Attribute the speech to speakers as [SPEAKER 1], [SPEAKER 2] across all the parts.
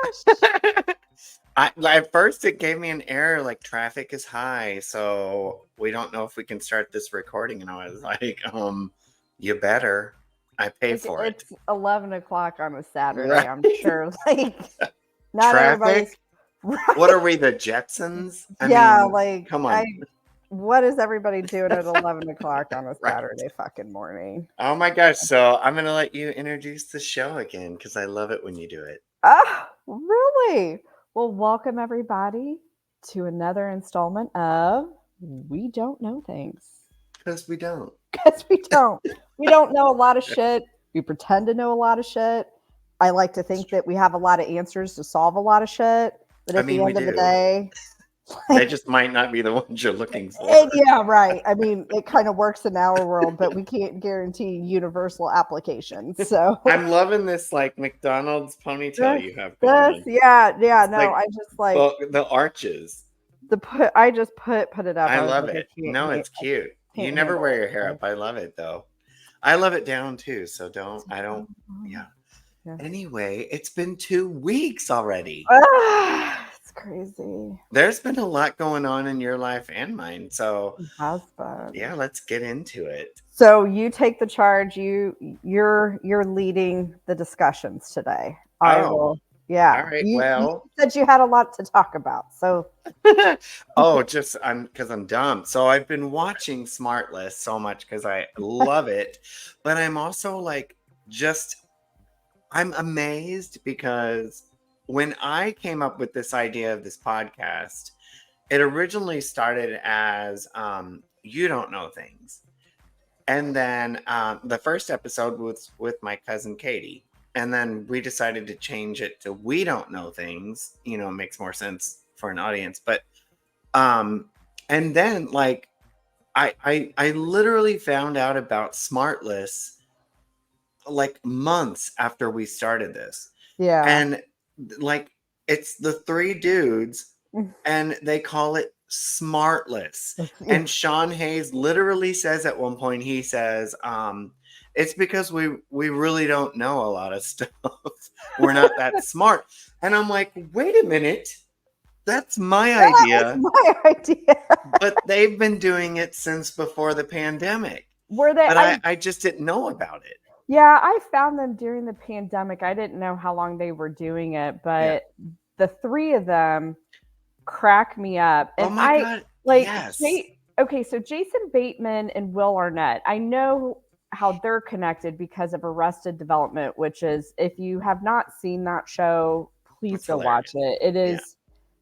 [SPEAKER 1] gosh. At first it gave me an error, like traffic is high, so we don't know if we can start this recording. And I was like, you better. I pay for it.
[SPEAKER 2] It's 11 o'clock on a Saturday,
[SPEAKER 1] Right.
[SPEAKER 2] I'm sure. Like, not
[SPEAKER 1] Traffic?
[SPEAKER 2] everybody's right.
[SPEAKER 1] What are we, the Jetsons?
[SPEAKER 2] Yeah,
[SPEAKER 1] mean,
[SPEAKER 2] like
[SPEAKER 1] come on.
[SPEAKER 2] what is everybody doing at 11 o'clock on a
[SPEAKER 1] Right.
[SPEAKER 2] Saturday fucking morning?
[SPEAKER 1] Oh my gosh. So I'm going to let you introduce the show again because I love it when you do it.
[SPEAKER 2] Oh, really? Well, welcome everybody to another installment of We Don't Know Things.
[SPEAKER 1] Because we don't.
[SPEAKER 2] Because we don't. We don't know a lot of shit. We pretend to know a lot of shit. I like to think that we have a lot of answers to solve a lot of shit. But at the end of the day,
[SPEAKER 1] they just might not be the ones you're looking for.
[SPEAKER 2] Yeah, right. I mean, it kind of works in our world, but we can't guarantee universal applications. So
[SPEAKER 1] I'm loving this like McDonald's ponytail you have going on.
[SPEAKER 2] Yeah.
[SPEAKER 1] It's
[SPEAKER 2] no,
[SPEAKER 1] like,
[SPEAKER 2] I just like
[SPEAKER 1] the arches.
[SPEAKER 2] I just put it up.
[SPEAKER 1] I love it. No, it's cute. You never wear your hair up. I love it though. I love it down too. So yeah. Anyway, it's been 2 weeks already.
[SPEAKER 2] It's crazy.
[SPEAKER 1] There's been a lot going on in your life and mine. So
[SPEAKER 2] yeah,
[SPEAKER 1] let's get into it.
[SPEAKER 2] So you take the charge. You're leading the discussions today. I will. Yeah.
[SPEAKER 1] All right.
[SPEAKER 2] You said you had a lot to talk about. So
[SPEAKER 1] because I'm dumb. So I've been watching Smartless so much because I love it. But I'm also like I'm amazed because when I came up with this idea of this podcast, it originally started as You Don't Know Things. And then the first episode was with my cousin Katie. And then we decided to change it to We Don't Know Things. You know, it makes more sense for an audience. But and then like I literally found out about Smartless like months after we started this.
[SPEAKER 2] Yeah.
[SPEAKER 1] And like it's the 3 dudes and they call it Smartless. And Sean Hayes literally says at one point, he says, it's because we really don't know a lot of stuff. We're not that smart. And I'm like, wait a minute. That's my idea.
[SPEAKER 2] My idea.
[SPEAKER 1] But they've been doing it since before the pandemic.
[SPEAKER 2] Were they?
[SPEAKER 1] But I just didn't know about it.
[SPEAKER 2] Yeah, I found them during the pandemic. I didn't know how long they were doing it, but the 3 of them crack me up. And
[SPEAKER 1] oh my God.
[SPEAKER 2] Like,
[SPEAKER 1] yes.
[SPEAKER 2] Okay, so Jason Bateman and Will Arnett, I know how they're connected because of Arrested Development, which is, if you have not seen that show, please go watch it. It is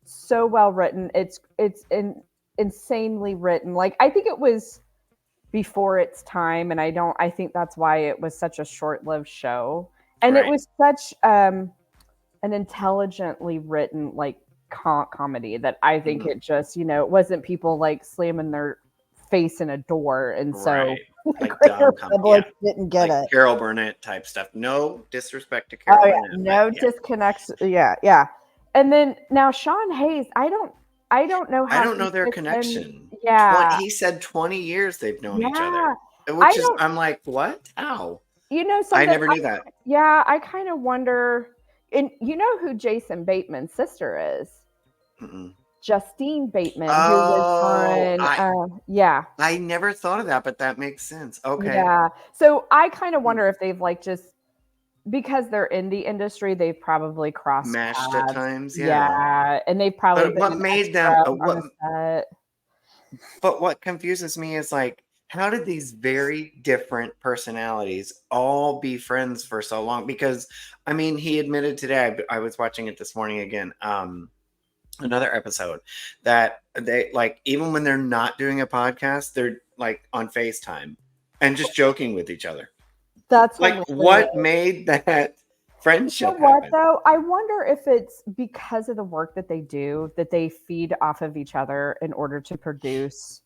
[SPEAKER 2] so well written. It's insanely written. Like, I think it was before its time, and I think that's why it was such a short-lived show. And it was such an intelligently written like comedy that I think it just, it wasn't people like slamming their face in a door, and so
[SPEAKER 1] like
[SPEAKER 2] the public didn't get
[SPEAKER 1] like
[SPEAKER 2] it.
[SPEAKER 1] Carol Burnett type stuff. No disrespect to Carol Burnett.
[SPEAKER 2] No disconnects. Yeah. And then now Sean Hayes, I don't know how.
[SPEAKER 1] I don't know their connection. He said 20 years they've known each other. Which is, I'm like, what? How? I never knew that.
[SPEAKER 2] Yeah, I kind of wonder. And you know who Jason Bateman's sister is? Justine Bateman, who was on.
[SPEAKER 1] I never thought of that, but that makes sense. Okay.
[SPEAKER 2] Yeah. So I kind of wonder if they've like just, because they're in the industry, they've probably crossed
[SPEAKER 1] mashed at times.
[SPEAKER 2] Yeah. And they've probably.
[SPEAKER 1] But what made them? But what confuses me is like, how did these very different personalities all be friends for so long? Because I mean, he admitted today, I was watching it this morning again, another episode, that they like, even when they're not doing a podcast, they're like on FaceTime and just joking with each other.
[SPEAKER 2] That's
[SPEAKER 1] like what made that friendship
[SPEAKER 2] happen? Though I wonder if it's because of the work that they do, that they feed off of each other in order to produce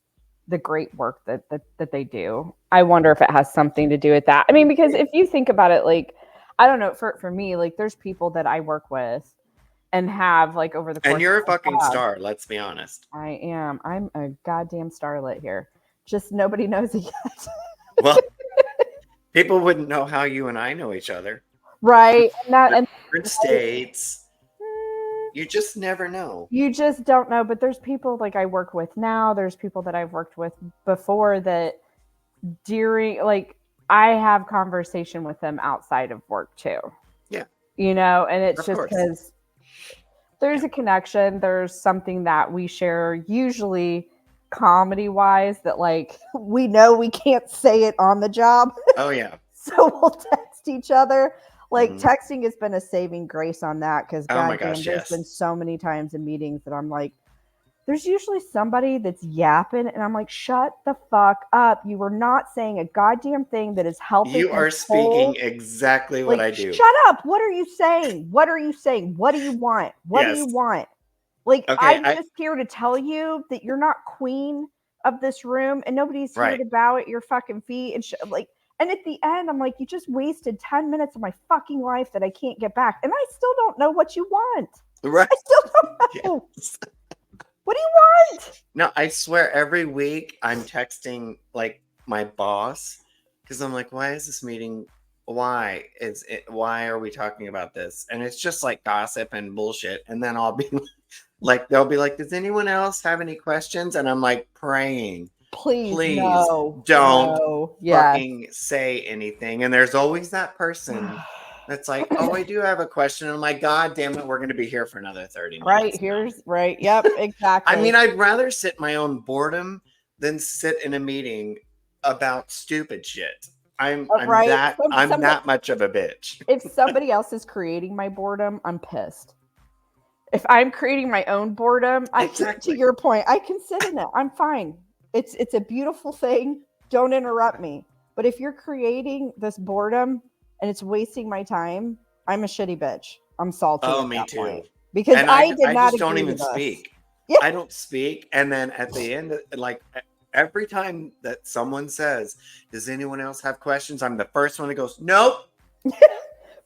[SPEAKER 2] the great work that they do. I wonder if it has something to do with that. I mean, because if you think about it, like, I don't know, for me, like, there's people that I work with and have like over the course.
[SPEAKER 1] And you're a fucking star, let's be honest.
[SPEAKER 2] I am. I'm a goddamn starlet here. Just nobody knows it yet.
[SPEAKER 1] Well, people wouldn't know how you and I know each other.
[SPEAKER 2] Right.
[SPEAKER 1] And different states. You just never know.
[SPEAKER 2] You just don't know. But there's people like I work with now. There's people that I've worked with before that during like I have conversation with them outside of work too.
[SPEAKER 1] Yeah.
[SPEAKER 2] And it's
[SPEAKER 1] Of
[SPEAKER 2] just
[SPEAKER 1] course.
[SPEAKER 2] because there's a connection. There's something that we share, usually comedy wise, that like we know we can't say it on the job.
[SPEAKER 1] Oh, yeah.
[SPEAKER 2] So we'll text each other. Like texting has been a saving grace on that because
[SPEAKER 1] Oh my
[SPEAKER 2] goddamn,
[SPEAKER 1] gosh,
[SPEAKER 2] there's
[SPEAKER 1] yes.
[SPEAKER 2] been so many times in meetings that I'm like, there's usually somebody that's yapping, and I'm like, shut the fuck up. You were not saying a goddamn thing that is helping.
[SPEAKER 1] You are speaking exactly what I do.
[SPEAKER 2] Shut up. What are you saying? What are you saying? What do you want? What do you want? Like,
[SPEAKER 1] Okay,
[SPEAKER 2] I'm just here to tell you that you're not queen of this room, and nobody's here to bow at your fucking feet. And and at the end, I'm like, you just wasted 10 minutes of my fucking life that I can't get back. And I still don't know what you want.
[SPEAKER 1] Right.
[SPEAKER 2] I still don't know. Yes. What do you want?
[SPEAKER 1] No, I swear every week I'm texting like my boss because I'm like, why is this meeting? Why are we talking about this? And it's just like gossip and bullshit. And then I'll be like, they'll be like, does anyone else have any questions? And I'm like praying, please don't fucking say anything. And there's always that person that's like, oh, I do have a question. And I'm like, God damn it, we're going to be here for another 30 minutes.
[SPEAKER 2] Right. Yep, exactly.
[SPEAKER 1] I mean, I'd rather sit in my own boredom than sit in a meeting about stupid shit. I'm that much of a bitch.
[SPEAKER 2] If somebody else is creating my boredom, I'm pissed. If I'm creating my own boredom, to your point, I can sit in it. I'm fine. It's a beautiful thing. Don't interrupt me. But if you're creating this boredom and it's wasting my time, I'm a shitty bitch. I'm salty.
[SPEAKER 1] Oh, me too.
[SPEAKER 2] Point. Because I just
[SPEAKER 1] don't even speak.
[SPEAKER 2] Yeah.
[SPEAKER 1] I don't speak. And then at the end, like every time that someone says, does anyone else have questions? I'm the first one that goes, nope.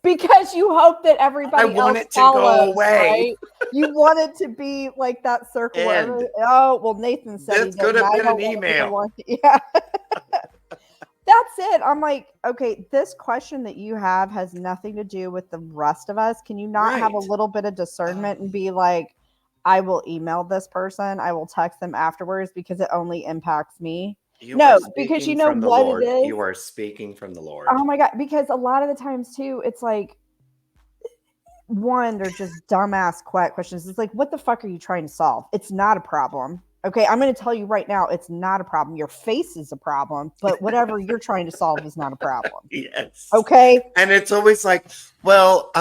[SPEAKER 2] Because you hope that everybody
[SPEAKER 1] else it to go away.
[SPEAKER 2] Right? You want it to be like that circle. Well, Nathan said
[SPEAKER 1] this could have been an email.
[SPEAKER 2] Yeah. That's it. I'm like, okay, this question that you have has nothing to do with the rest of us. Can you not have a little bit of discernment and be like, I will email this person. I will text them afterwards because it only impacts me. Because you know what
[SPEAKER 1] Lord.
[SPEAKER 2] it is.
[SPEAKER 1] You are speaking from the Lord.
[SPEAKER 2] Oh my God. Because a lot of the times too, it's like, one, they're just dumbass questions. It's like, what the fuck are you trying to solve? It's not a problem. Okay, I'm going to tell you right now, it's not a problem. Your face is a problem, but whatever you're trying to solve is not a problem.
[SPEAKER 1] Yes.
[SPEAKER 2] Okay.
[SPEAKER 1] And it's always like, well,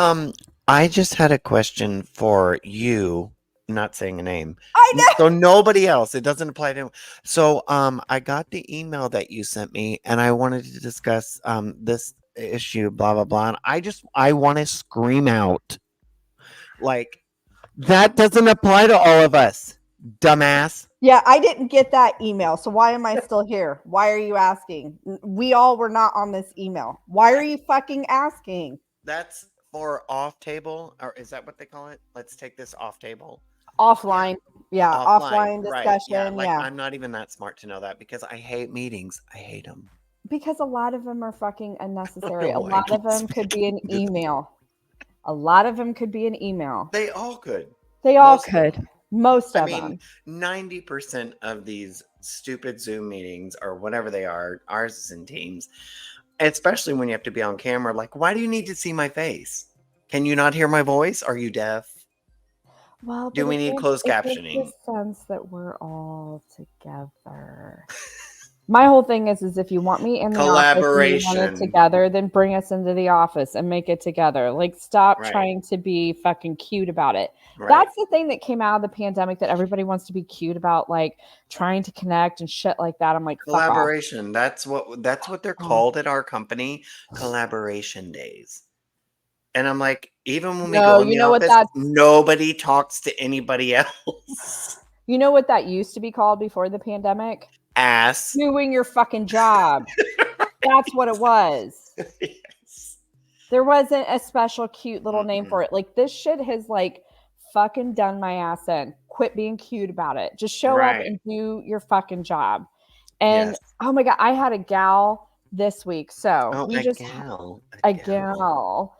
[SPEAKER 1] I just had a question for you. Not saying a name.
[SPEAKER 2] I know.
[SPEAKER 1] So nobody else. It doesn't apply to him. So I got the email that you sent me, and I wanted to discuss this issue, blah blah blah. And I want to scream out, like, that doesn't apply to all of us. Dumbass.
[SPEAKER 2] Yeah, I didn't get that email. So why am I still here? Why are you asking? We all were not on this email. Why are you fucking asking?
[SPEAKER 1] That's for off table, or is that what they call it? Let's take this off table.
[SPEAKER 2] Offline. Yeah, offline discussion.
[SPEAKER 1] Right. Yeah, I'm not even that smart to know that because I hate meetings. I hate them.
[SPEAKER 2] Because a lot of them are fucking unnecessary. A lot of them could be an email. A lot of them could be an email.
[SPEAKER 1] They all could.
[SPEAKER 2] Most of them.
[SPEAKER 1] 90% of these stupid Zoom meetings or whatever they are, ours is in Teams, especially when you have to be on camera. Like, why do you need to see my face? Can you not hear my voice? Are you deaf?
[SPEAKER 2] Well,
[SPEAKER 1] do we need closed captioning?
[SPEAKER 2] It's the sense that we're all together. My whole thing is if you want me in the office and you want it together, then bring us into the office and make it together. Like, stop trying to be fucking cute about it. Right. That's the thing that came out of the pandemic, that everybody wants to be cute about, like trying to connect and shit like that. I'm like,
[SPEAKER 1] collaboration. That's what they're called at our company. Collaboration days. And I'm like, even when we go in the office, nobody talks to anybody else.
[SPEAKER 2] You know what that used to be called before the pandemic?
[SPEAKER 1] Ass.
[SPEAKER 2] Doing your fucking job. That's what it was. Yes. There wasn't a special cute little name for it. Like, this shit has like fucking done my ass in. Quit being cute about it. Just show up and do your fucking job. And oh my God, I had a gal this week. So we just a gal.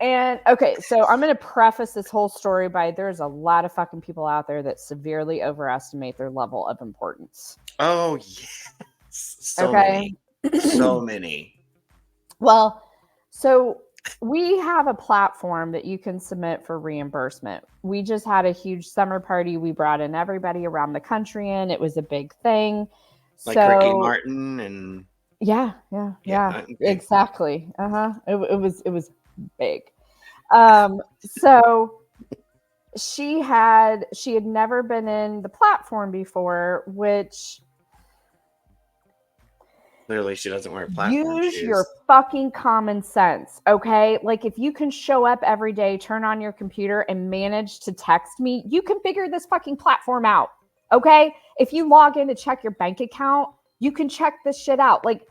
[SPEAKER 2] And okay, so I'm going to preface this whole story by there's a lot of fucking people out there that severely overestimate their level of importance.
[SPEAKER 1] Oh, yes. So
[SPEAKER 2] Okay.
[SPEAKER 1] many. So many.
[SPEAKER 2] Well, so we have a platform that you can submit for reimbursement. We just had a huge summer party. We brought in everybody around the country in. It was a big thing.
[SPEAKER 1] Like Ricky
[SPEAKER 2] So
[SPEAKER 1] Martin and
[SPEAKER 2] yeah,
[SPEAKER 1] okay.
[SPEAKER 2] exactly. It was big. So she had never been in the platform before, which
[SPEAKER 1] Clearly she doesn't wear platform
[SPEAKER 2] use your
[SPEAKER 1] shoes.
[SPEAKER 2] fucking common sense, okay? Like if you can show up every day, turn on your computer and manage to text me, you can figure this fucking platform out. Okay? If you log in to check your bank account, you can check this shit out. Like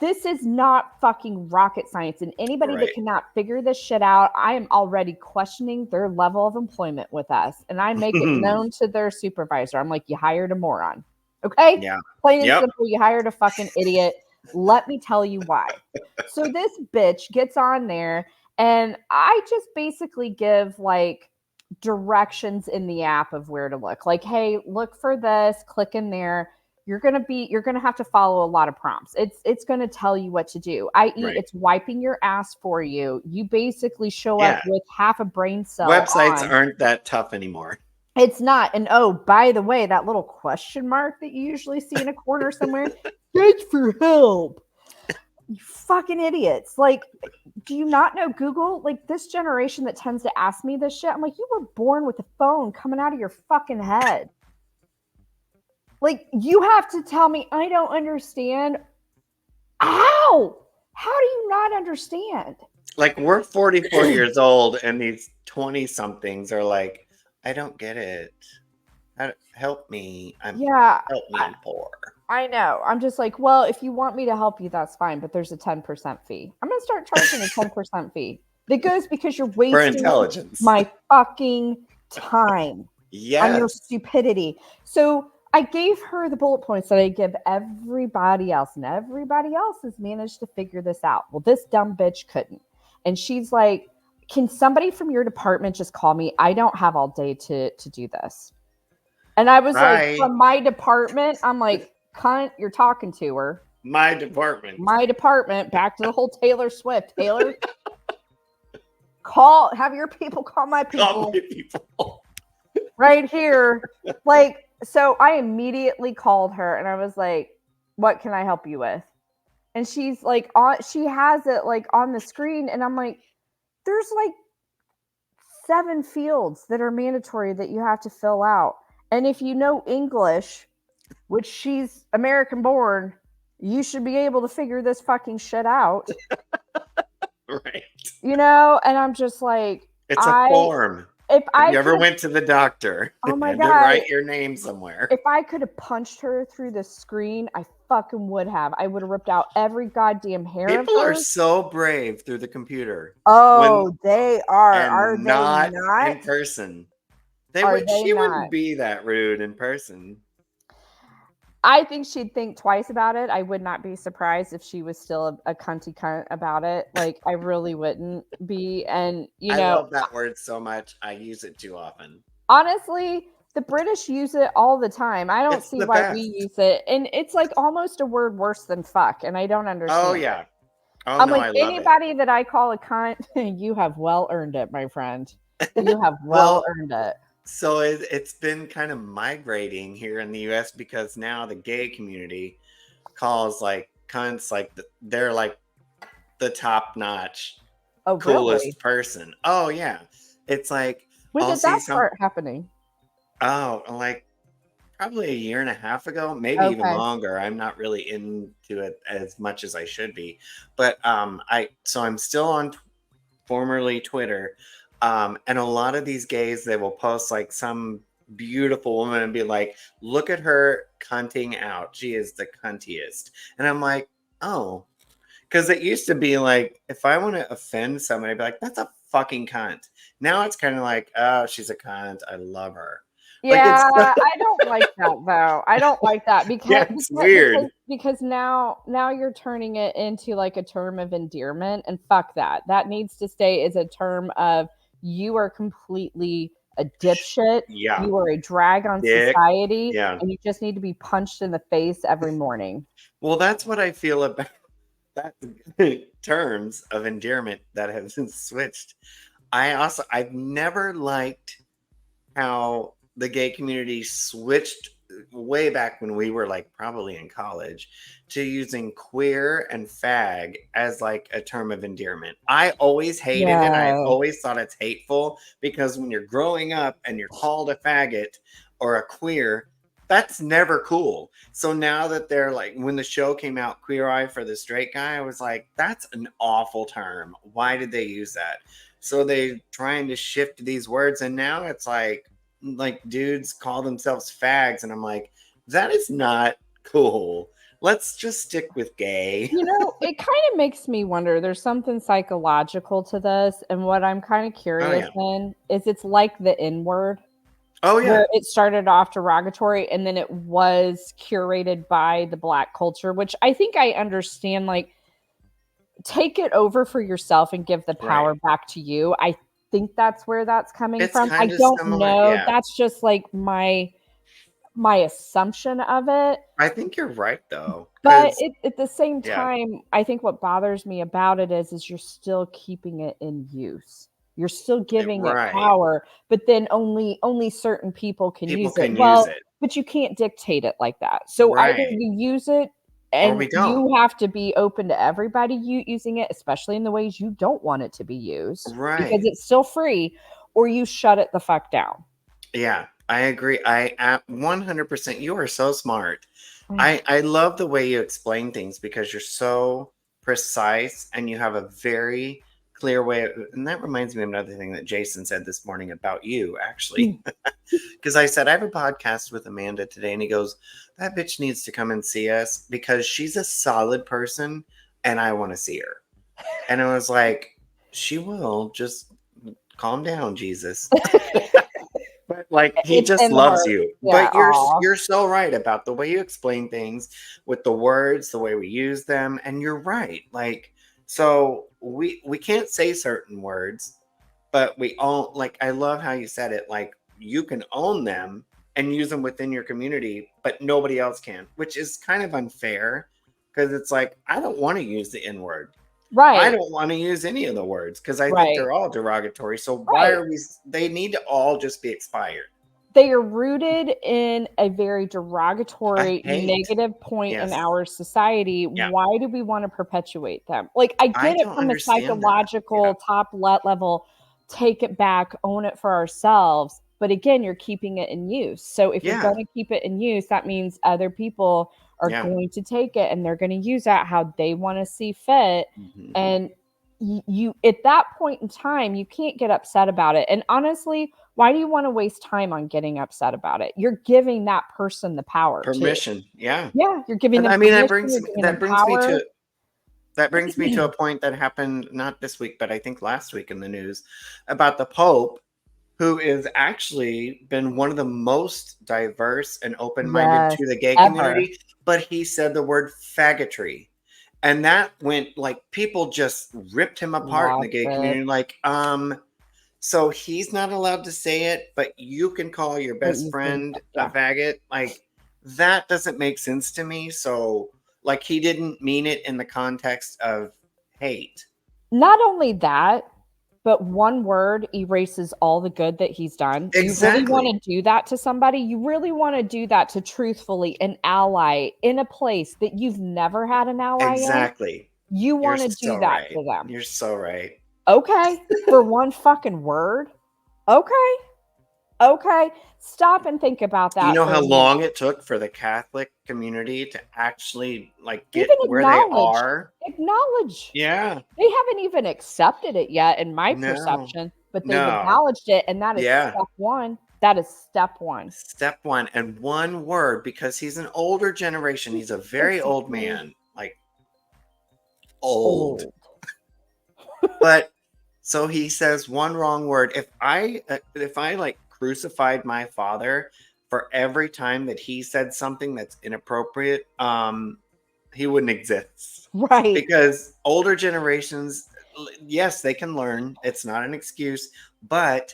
[SPEAKER 2] this is not fucking rocket science. And anybody that
[SPEAKER 1] Right.
[SPEAKER 2] cannot figure this shit out, I am already questioning their level of employment with us. And I make it known to their supervisor. I'm like, you hired a moron. Okay?
[SPEAKER 1] Yeah.
[SPEAKER 2] Plain and
[SPEAKER 1] Yep.
[SPEAKER 2] simple, you hired a fucking idiot. Let me tell you why. So this bitch gets on there and I just basically give like directions in the app of where to look. Like, hey, look for this, click in there. You're gonna have to follow a lot of prompts. It's gonna tell you what to do, i.e.,
[SPEAKER 1] Right.
[SPEAKER 2] it's wiping your ass for you. You basically show up
[SPEAKER 1] Yeah.
[SPEAKER 2] with half a brain cell
[SPEAKER 1] Websites
[SPEAKER 2] on.
[SPEAKER 1] aren't that tough anymore.
[SPEAKER 2] It's not. And oh, by the way, that little question mark that you usually see in a corner somewhere, thanks for help. You fucking idiots. Like, do you not know Google? Like, this generation that tends to ask me this shit, I'm like, you were born with a phone coming out of your fucking head. Like, you have to tell me I don't understand. How? How do you not understand?
[SPEAKER 1] Like we're 44 years old and these 20 somethings are like, I don't get it. Help me.
[SPEAKER 2] Yeah,
[SPEAKER 1] Help me, I'm poor.
[SPEAKER 2] I know. I'm just like, well, if you want me to help you, that's fine, but there's a 10% fee. I'm going to start charging a 10% fee. That goes because you're
[SPEAKER 1] For
[SPEAKER 2] wasting
[SPEAKER 1] intelligence.
[SPEAKER 2] my fucking time on your
[SPEAKER 1] Yes.
[SPEAKER 2] stupidity. So I gave her the bullet points that I give everybody else, and everybody else has managed to figure this out. Well, this dumb bitch couldn't. And she's like, can somebody from your department just call me? I don't have all day to do this. And I was like,
[SPEAKER 1] Hi.
[SPEAKER 2] from my department, I'm like, cunt, you're talking to her.
[SPEAKER 1] My department.
[SPEAKER 2] My department, back to the whole Taylor Swift. Taylor, have your people call my people.
[SPEAKER 1] Call my people.
[SPEAKER 2] Right here. Like, so I immediately called her and I was like, what can I help you with? And she's like, she has it like on the screen. And I'm like, there's like 7 fields that are mandatory that you have to fill out. And if you know English, which she's American born, you should be able to figure this fucking shit out.
[SPEAKER 1] Right.
[SPEAKER 2] You know? And I'm just like,
[SPEAKER 1] it's a form.
[SPEAKER 2] If
[SPEAKER 1] Have you ever went to the doctor?
[SPEAKER 2] Oh my
[SPEAKER 1] and
[SPEAKER 2] God.
[SPEAKER 1] to write your name somewhere.
[SPEAKER 2] If I could have punched her through the screen, I fucking would have. I would have ripped out every goddamn hair
[SPEAKER 1] People
[SPEAKER 2] of her.
[SPEAKER 1] are so brave through the computer.
[SPEAKER 2] Oh, they are. Are they
[SPEAKER 1] not
[SPEAKER 2] not?
[SPEAKER 1] in person? She wouldn't be that rude in person.
[SPEAKER 2] I think she'd think twice about it. I would not be surprised if she was still a cunty cunt about it. Like, I really wouldn't be. And, I
[SPEAKER 1] love that word so much. I use it too often.
[SPEAKER 2] Honestly, the British use it all the time. I don't see why we use it. And it's like almost a word worse than fuck. And I don't understand.
[SPEAKER 1] Oh, yeah. Oh,
[SPEAKER 2] I'm
[SPEAKER 1] no,
[SPEAKER 2] like, anybody that I call a cunt, you have well earned it, my friend. You have well earned it.
[SPEAKER 1] So it's been kind of migrating here in the U.S. because now the gay community calls like cunts like they're like the top notch, coolest person. Oh yeah, it's like
[SPEAKER 2] when did that start happening?
[SPEAKER 1] Oh, like probably a year and a half ago, maybe even longer. I'm not really into it as much as I should be, but I'm still on formerly Twitter. And a lot of these gays, they will post like some beautiful woman and be like, look at her cunting out. She is the cuntiest. And I'm like, oh, because it used to be like, if I want to offend somebody, I'd be like, that's a fucking cunt. Now it's kind of like, oh, she's a cunt. I love her.
[SPEAKER 2] Yeah, I don't like that though. I don't like that because
[SPEAKER 1] it's weird.
[SPEAKER 2] because now you're turning it into like a term of endearment, and fuck that. That needs to stay as a term of you are completely a dipshit,
[SPEAKER 1] Yeah.
[SPEAKER 2] you are a drag on
[SPEAKER 1] Dick.
[SPEAKER 2] society,
[SPEAKER 1] Yeah.
[SPEAKER 2] and you just need to be punched in the face every morning.
[SPEAKER 1] Well, that's what I feel about that terms of endearment that have been switched. I've never liked how the gay community switched way back when we were like probably in college to using queer and fag as like a term of endearment. I always hated it. I
[SPEAKER 2] Yeah.
[SPEAKER 1] always thought it's hateful because when you're growing up and you're called a faggot or a queer, that's never cool. So now that they're like, when the show came out, Queer Eye for the Straight Guy, I was like, that's an awful term. Why did they use that? So they trying to shift these words, and now it's like dudes call themselves fags, and I'm like, that is not cool. Let's just stick with gay.
[SPEAKER 2] You know, it kind of makes me wonder. There's something psychological to this, and what I'm kind of
[SPEAKER 1] Oh
[SPEAKER 2] curious
[SPEAKER 1] yeah.
[SPEAKER 2] in is it's like the N word,
[SPEAKER 1] Oh
[SPEAKER 2] where
[SPEAKER 1] yeah.
[SPEAKER 2] it started off derogatory and then it was curated by the black culture, which I think I understand. Like, take it over for yourself and give the
[SPEAKER 1] Right.
[SPEAKER 2] power back to you. I think that's where that's coming
[SPEAKER 1] It's
[SPEAKER 2] from. I
[SPEAKER 1] kind of
[SPEAKER 2] don't
[SPEAKER 1] similar.
[SPEAKER 2] know.
[SPEAKER 1] Yeah.
[SPEAKER 2] That's just like my assumption of it.
[SPEAKER 1] I think you're right though.
[SPEAKER 2] But
[SPEAKER 1] Cause
[SPEAKER 2] at the same
[SPEAKER 1] yeah.
[SPEAKER 2] time, I think what bothers me about it is you're still keeping it in use. You're still giving it
[SPEAKER 1] Right.
[SPEAKER 2] power, but then only certain people can
[SPEAKER 1] People
[SPEAKER 2] use it.
[SPEAKER 1] can use
[SPEAKER 2] Well,
[SPEAKER 1] it.
[SPEAKER 2] but you can't dictate it like that. So either
[SPEAKER 1] Right.
[SPEAKER 2] you use it
[SPEAKER 1] Or
[SPEAKER 2] and
[SPEAKER 1] we don't.
[SPEAKER 2] you have to be open to everybody using it, especially in the ways you don't want it to be used because
[SPEAKER 1] Right.
[SPEAKER 2] it's still free, or you shut it the fuck down.
[SPEAKER 1] Yeah, I agree. I at 100%. You are so smart. I love the way you explain things because you're so precise and you have a very clear way and that reminds me of another thing that Jason said this morning about you, actually. Because I said, I have a podcast with Amanda today, and he goes, that bitch needs to come and see us because she's a solid person and I want to see her. And I was like, she will. Just calm down, Jesus. But like he
[SPEAKER 2] It's
[SPEAKER 1] just
[SPEAKER 2] in the
[SPEAKER 1] loves
[SPEAKER 2] heart.
[SPEAKER 1] you.
[SPEAKER 2] Yeah.
[SPEAKER 1] But
[SPEAKER 2] Aw.
[SPEAKER 1] you're so right about the way you explain things with the words, the way we use them, and you're right. Like so we can't say certain words, but we all like I love how you said it like you can own them and use them within your community, but nobody else can, which is kind of unfair because it's like I don't want to use the N word. I
[SPEAKER 2] Right.
[SPEAKER 1] don't want to use any of the words because I think
[SPEAKER 2] Right.
[SPEAKER 1] they're all derogatory. So why
[SPEAKER 2] Right.
[SPEAKER 1] are we? They need to all just be expired.
[SPEAKER 2] They are rooted in a very
[SPEAKER 1] I
[SPEAKER 2] derogatory,
[SPEAKER 1] hate.
[SPEAKER 2] negative point in
[SPEAKER 1] Yes.
[SPEAKER 2] our society.
[SPEAKER 1] Yeah.
[SPEAKER 2] Why do we want to perpetuate them? Like, I
[SPEAKER 1] I
[SPEAKER 2] get it
[SPEAKER 1] don't
[SPEAKER 2] from a
[SPEAKER 1] understand that. Yeah.
[SPEAKER 2] psychological level, take it back, own it for ourselves. But again, you're keeping it in use. So if you're
[SPEAKER 1] Yeah.
[SPEAKER 2] going to keep it in use, that means other people are
[SPEAKER 1] Yeah.
[SPEAKER 2] going to take it and they're going to use that how they want to see fit.
[SPEAKER 1] Mhm.
[SPEAKER 2] And you at that point in time, you can't get upset about it. And honestly, why do you want to waste time on getting upset about it? You're giving that person the power too.
[SPEAKER 1] Permission. Yeah.
[SPEAKER 2] Yeah, you're giving
[SPEAKER 1] And
[SPEAKER 2] them
[SPEAKER 1] I mean
[SPEAKER 2] permission, you're giving them
[SPEAKER 1] that brings me
[SPEAKER 2] power.
[SPEAKER 1] to a point that happened not this week, but I think last week in the news about the Pope, who is actually been one of the most diverse and open-minded
[SPEAKER 2] Yes,
[SPEAKER 1] to the gay
[SPEAKER 2] ever.
[SPEAKER 1] community, but he said the word faggotry. And that went like people just ripped him apart in the
[SPEAKER 2] Lost
[SPEAKER 1] gay
[SPEAKER 2] it,
[SPEAKER 1] community. Like, so he's not allowed to say it, but you can call your
[SPEAKER 2] but
[SPEAKER 1] best
[SPEAKER 2] you can,
[SPEAKER 1] friend a
[SPEAKER 2] yeah.
[SPEAKER 1] faggot. Like, that doesn't make sense to me. So, like, he didn't mean it in the context of hate.
[SPEAKER 2] Not only that, but one word erases all the good that he's done. You really
[SPEAKER 1] Exactly.
[SPEAKER 2] wanna do that to somebody? You really wanna do that to truthfully an ally in a place that you've never had an ally in?
[SPEAKER 1] Exactly.
[SPEAKER 2] You
[SPEAKER 1] You're
[SPEAKER 2] wanna do
[SPEAKER 1] so
[SPEAKER 2] that
[SPEAKER 1] right.
[SPEAKER 2] to them.
[SPEAKER 1] You're so right.
[SPEAKER 2] Okay, for one fucking word? Okay, okay. Stop and think about
[SPEAKER 1] You
[SPEAKER 2] that
[SPEAKER 1] know
[SPEAKER 2] for
[SPEAKER 1] how
[SPEAKER 2] a minute.
[SPEAKER 1] long it took for the Catholic community to actually like
[SPEAKER 2] Even
[SPEAKER 1] get where they
[SPEAKER 2] acknowledge.
[SPEAKER 1] are?
[SPEAKER 2] Acknowledge.
[SPEAKER 1] Yeah.
[SPEAKER 2] They haven't even accepted it yet in my
[SPEAKER 1] No.
[SPEAKER 2] perception, but they've
[SPEAKER 1] No.
[SPEAKER 2] acknowledged it, and that is
[SPEAKER 1] Yeah.
[SPEAKER 2] step 1. That is step 1.
[SPEAKER 1] Step one and one word because he's an older generation. He's a very old
[SPEAKER 2] Exactly.
[SPEAKER 1] man, like old.
[SPEAKER 2] Old.
[SPEAKER 1] But so he says one wrong word. If I like crucified my father for every time that he said something that's inappropriate, he wouldn't exist.
[SPEAKER 2] Right.
[SPEAKER 1] Because older generations, yes, they can learn. It's not an excuse, but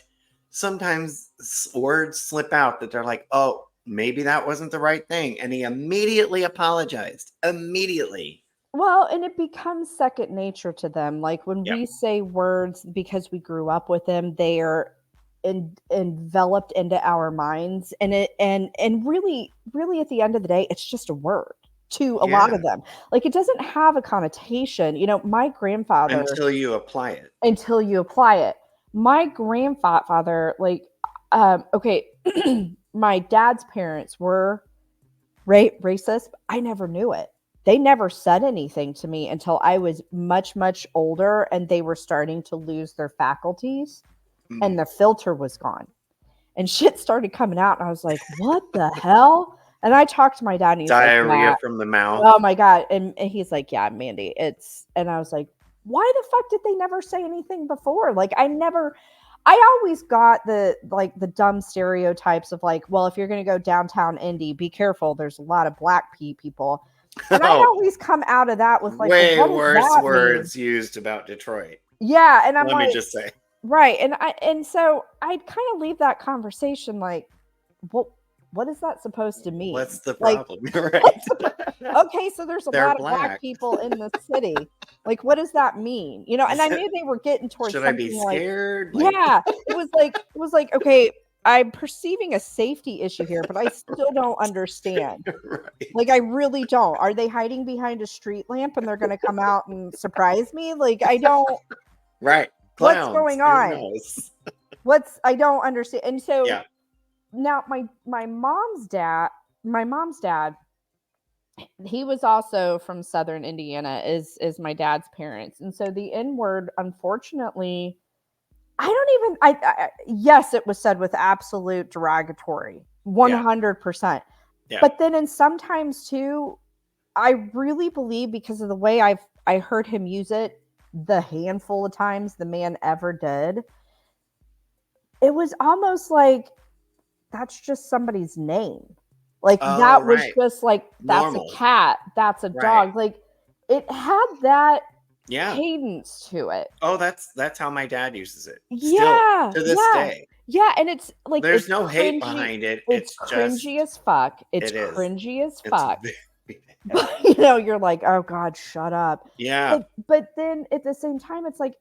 [SPEAKER 1] sometimes words slip out that they're like, oh, maybe that wasn't the right thing. And he immediately apologized. Immediately.
[SPEAKER 2] Well, and it becomes second nature to them. Like when
[SPEAKER 1] Yeah.
[SPEAKER 2] we say words because we grew up with them, they are enveloped into our minds, and really at the end of the day, it's just a word to a lot
[SPEAKER 1] Yeah.
[SPEAKER 2] of them. Like it doesn't have a connotation. My grandfather,
[SPEAKER 1] Until you apply it.
[SPEAKER 2] until you apply it. My grandfather, like, okay, my dad's parents were racist. I never knew it. They never said anything to me until I was much, much older and they were starting to lose their faculties and the filter was gone. And shit started coming out and I was like, what the hell? And I talked to my dad and he's
[SPEAKER 1] Diarrhea
[SPEAKER 2] like,
[SPEAKER 1] from the mouth.
[SPEAKER 2] oh my God. And he's like, yeah, Mandy, and I was like, why the fuck did they never say anything before? Like I always got the dumb stereotypes of like, well, if you're going to go downtown Indy, be careful. There's a lot of black people. And I'd always come out of that with like,
[SPEAKER 1] way
[SPEAKER 2] well,
[SPEAKER 1] worse words used about Detroit.
[SPEAKER 2] Yeah. And I'm
[SPEAKER 1] Let me just say.
[SPEAKER 2] Right. And so I'd kind of leave that conversation like, what is that supposed to mean?
[SPEAKER 1] What's the problem?
[SPEAKER 2] Like,
[SPEAKER 1] Right.
[SPEAKER 2] Okay, so there's a lot of black people in the city. Like, what does that mean? And I knew they were getting towards
[SPEAKER 1] Should
[SPEAKER 2] something
[SPEAKER 1] I be scared?
[SPEAKER 2] Like, yeah, it was like, okay, I'm perceiving a safety issue here, but I still don't understand.
[SPEAKER 1] Right.
[SPEAKER 2] Like, I really don't. Are they hiding behind a street lamp and they're going to come out and surprise me? Like, I don't.
[SPEAKER 1] Right. Clowns.
[SPEAKER 2] What's going on? I don't understand. And so now my mom's dad, he was also from Southern Indiana, is my dad's parents. And so the N-word, unfortunately, yes, it was said with absolute derogatory, 100%. Yeah. But then in sometimes too, I really believe because of the way I heard him use it, the handful of times the man ever did, it was almost like that's just somebody's name. Like that was just like, that's normal. A cat, that's a dog. Like it had that cadence to it.
[SPEAKER 1] Oh, that's how my dad uses it.
[SPEAKER 2] Yeah.
[SPEAKER 1] Still, to this day.
[SPEAKER 2] Yeah, and it's like
[SPEAKER 1] there's no hate behind it.
[SPEAKER 2] It's cringy as fuck. It's cringy as fuck.
[SPEAKER 1] But
[SPEAKER 2] you're like, oh God, shut up.
[SPEAKER 1] Yeah.
[SPEAKER 2] But then at the same time, it's like,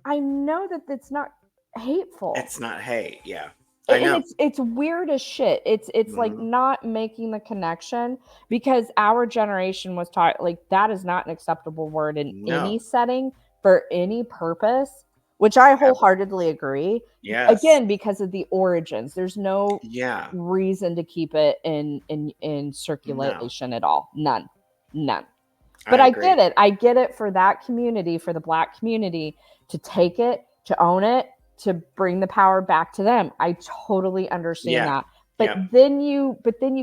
[SPEAKER 2] I know that it's not hateful.
[SPEAKER 1] It's not hate, yeah. I know.
[SPEAKER 2] And it's weird as shit. It's like not making the connection because our generation was taught like that is not an acceptable word in any setting for any purpose, which I wholeheartedly agree.
[SPEAKER 1] Yes.
[SPEAKER 2] Again, because of the origins. There's no reason to keep it in circulation at all. None. But I get it. I get it for that community, for the black community, to take it, to own it, to bring the power back to them. I totally understand that. But then you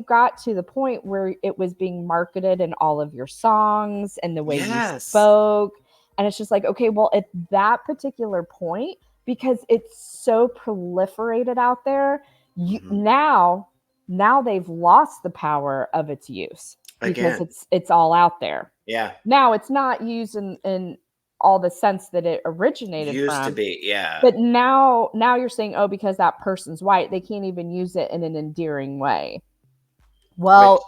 [SPEAKER 2] got to the point where it was being marketed in all of your songs and the way you spoke. And it's just like, okay, well, at that particular point, because it's so proliferated out there, now they've lost the power of its use because it's all out there.
[SPEAKER 1] Yeah.
[SPEAKER 2] Now it's not used in all the sense that it originated
[SPEAKER 1] used
[SPEAKER 2] from.
[SPEAKER 1] To be, yeah.
[SPEAKER 2] But now you're saying, oh, because that person's white, they can't even use it in an endearing way. Well,
[SPEAKER 1] which,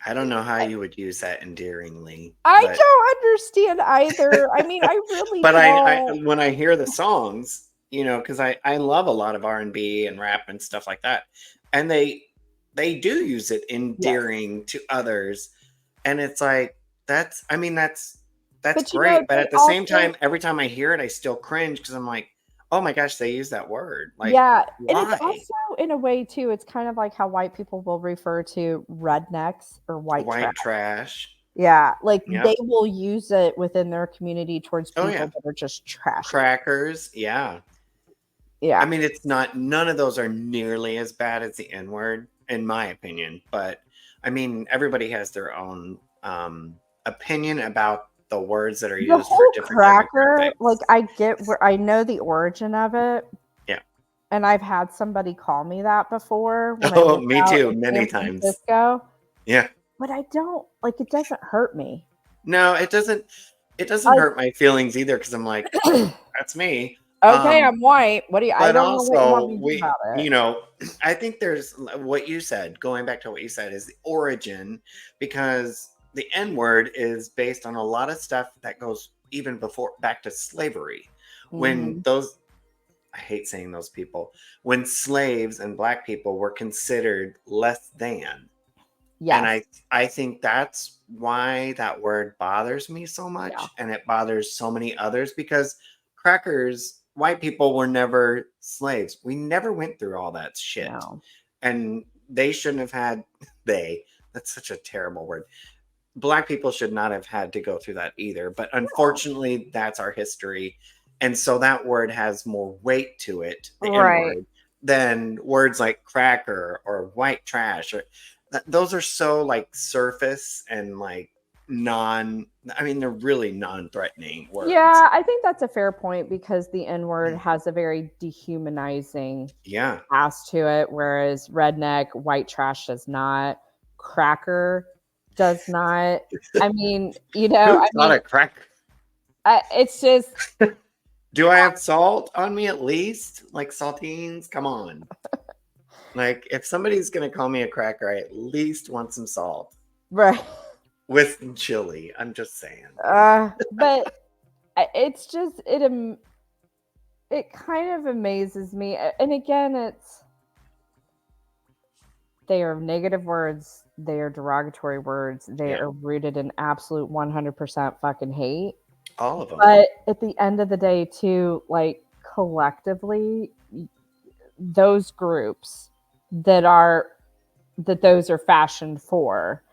[SPEAKER 1] I don't know how you would use that endearingly.
[SPEAKER 2] I don't understand either. I mean, I really
[SPEAKER 1] but
[SPEAKER 2] don't.
[SPEAKER 1] I when I hear the songs, because I love a lot of R&B and rap and stuff like that. And they do use it endearing to others. And it's like, that's great. But at the same time, every time I hear it, I still cringe because I'm like, oh my gosh, they use that word. Like,
[SPEAKER 2] yeah.
[SPEAKER 1] Why?
[SPEAKER 2] And it's also in a way too, it's kind of like how white people will refer to rednecks or white
[SPEAKER 1] trash.
[SPEAKER 2] Yeah. Like they will use it within their community towards people that are just trash.
[SPEAKER 1] Crackers. Yeah.
[SPEAKER 2] Yeah.
[SPEAKER 1] I mean, none of those are nearly as bad as the N-word, in my opinion. But I mean, everybody has their own opinion about the words that are used for different
[SPEAKER 2] cracker. Like I get where I know the origin of it.
[SPEAKER 1] Yeah.
[SPEAKER 2] And I've had somebody call me that before.
[SPEAKER 1] Me too, many times.
[SPEAKER 2] Francisco.
[SPEAKER 1] Yeah.
[SPEAKER 2] But I don't like it doesn't hurt me.
[SPEAKER 1] No, it doesn't. It doesn't hurt my feelings either because I'm like, that's me.
[SPEAKER 2] Okay, I'm white. What do you? I
[SPEAKER 1] But
[SPEAKER 2] don't know what you want
[SPEAKER 1] also
[SPEAKER 2] me to do about it.
[SPEAKER 1] I think there's what you said. Going back to what you said is the origin, because the N word is based on a lot of stuff that goes even before back to slavery, when
[SPEAKER 2] Mhm.
[SPEAKER 1] those I hate saying those people when slaves and black people were considered less than. And
[SPEAKER 2] Yes.
[SPEAKER 1] I think that's why that word bothers me so
[SPEAKER 2] Yeah.
[SPEAKER 1] much, and it bothers so many others because crackers, white people were never slaves. We never went through all that shit.
[SPEAKER 2] No.
[SPEAKER 1] And they shouldn't have had they. That's such a terrible word. Black people should not have had to go through that either, but unfortunately that's our history. And so that word has more weight to it, the N
[SPEAKER 2] Right.
[SPEAKER 1] word, than words like cracker or white trash or those are so like surface and like non I mean they're really non-threatening words.
[SPEAKER 2] Yeah, I think that's a fair point because the N word has a very dehumanizing
[SPEAKER 1] Yeah.
[SPEAKER 2] past to it, whereas redneck, white trash does not, cracker does not. I mean,
[SPEAKER 1] Who thought of cracker?
[SPEAKER 2] it's just
[SPEAKER 1] Do I have salt on me at least? Like saltines? Come on. Like if somebody's gonna call me a cracker, I at least want some salt
[SPEAKER 2] right.
[SPEAKER 1] with some chili. I'm just saying.
[SPEAKER 2] But it's just it kind of amazes me, and again, they are negative words, they are derogatory words, they
[SPEAKER 1] Yeah.
[SPEAKER 2] are rooted in absolute 100% fucking hate.
[SPEAKER 1] All of them.
[SPEAKER 2] But at the end of the day, too, like collectively, those groups that are those are fashioned for,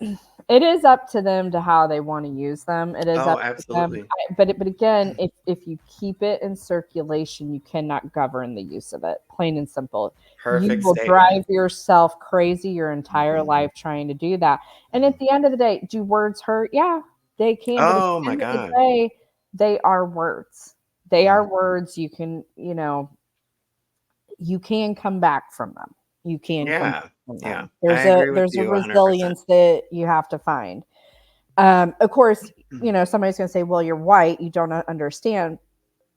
[SPEAKER 2] it is up to them to how they want to use them. It is
[SPEAKER 1] Oh,
[SPEAKER 2] up to them.
[SPEAKER 1] absolutely.
[SPEAKER 2] But again, if you keep it in circulation, you cannot govern the use of it. Plain and simple. You
[SPEAKER 1] Perfect
[SPEAKER 2] will
[SPEAKER 1] statement.
[SPEAKER 2] drive yourself crazy your entire
[SPEAKER 1] Mhm.
[SPEAKER 2] life trying to do that. And
[SPEAKER 1] Mhm.
[SPEAKER 2] at the end of the day, do words hurt? Yeah, they can. But at
[SPEAKER 1] Oh
[SPEAKER 2] the
[SPEAKER 1] my
[SPEAKER 2] end of the
[SPEAKER 1] god.
[SPEAKER 2] day, they are words. They are
[SPEAKER 1] Mhm.
[SPEAKER 2] words. You can, you can come back from them. You can come back
[SPEAKER 1] Yeah.
[SPEAKER 2] from
[SPEAKER 1] Yeah.
[SPEAKER 2] them.
[SPEAKER 1] I agree with
[SPEAKER 2] There's a
[SPEAKER 1] you 100%.
[SPEAKER 2] resilience that you have to find. Of course, somebody's going to say, "Well, you're white, you don't understand."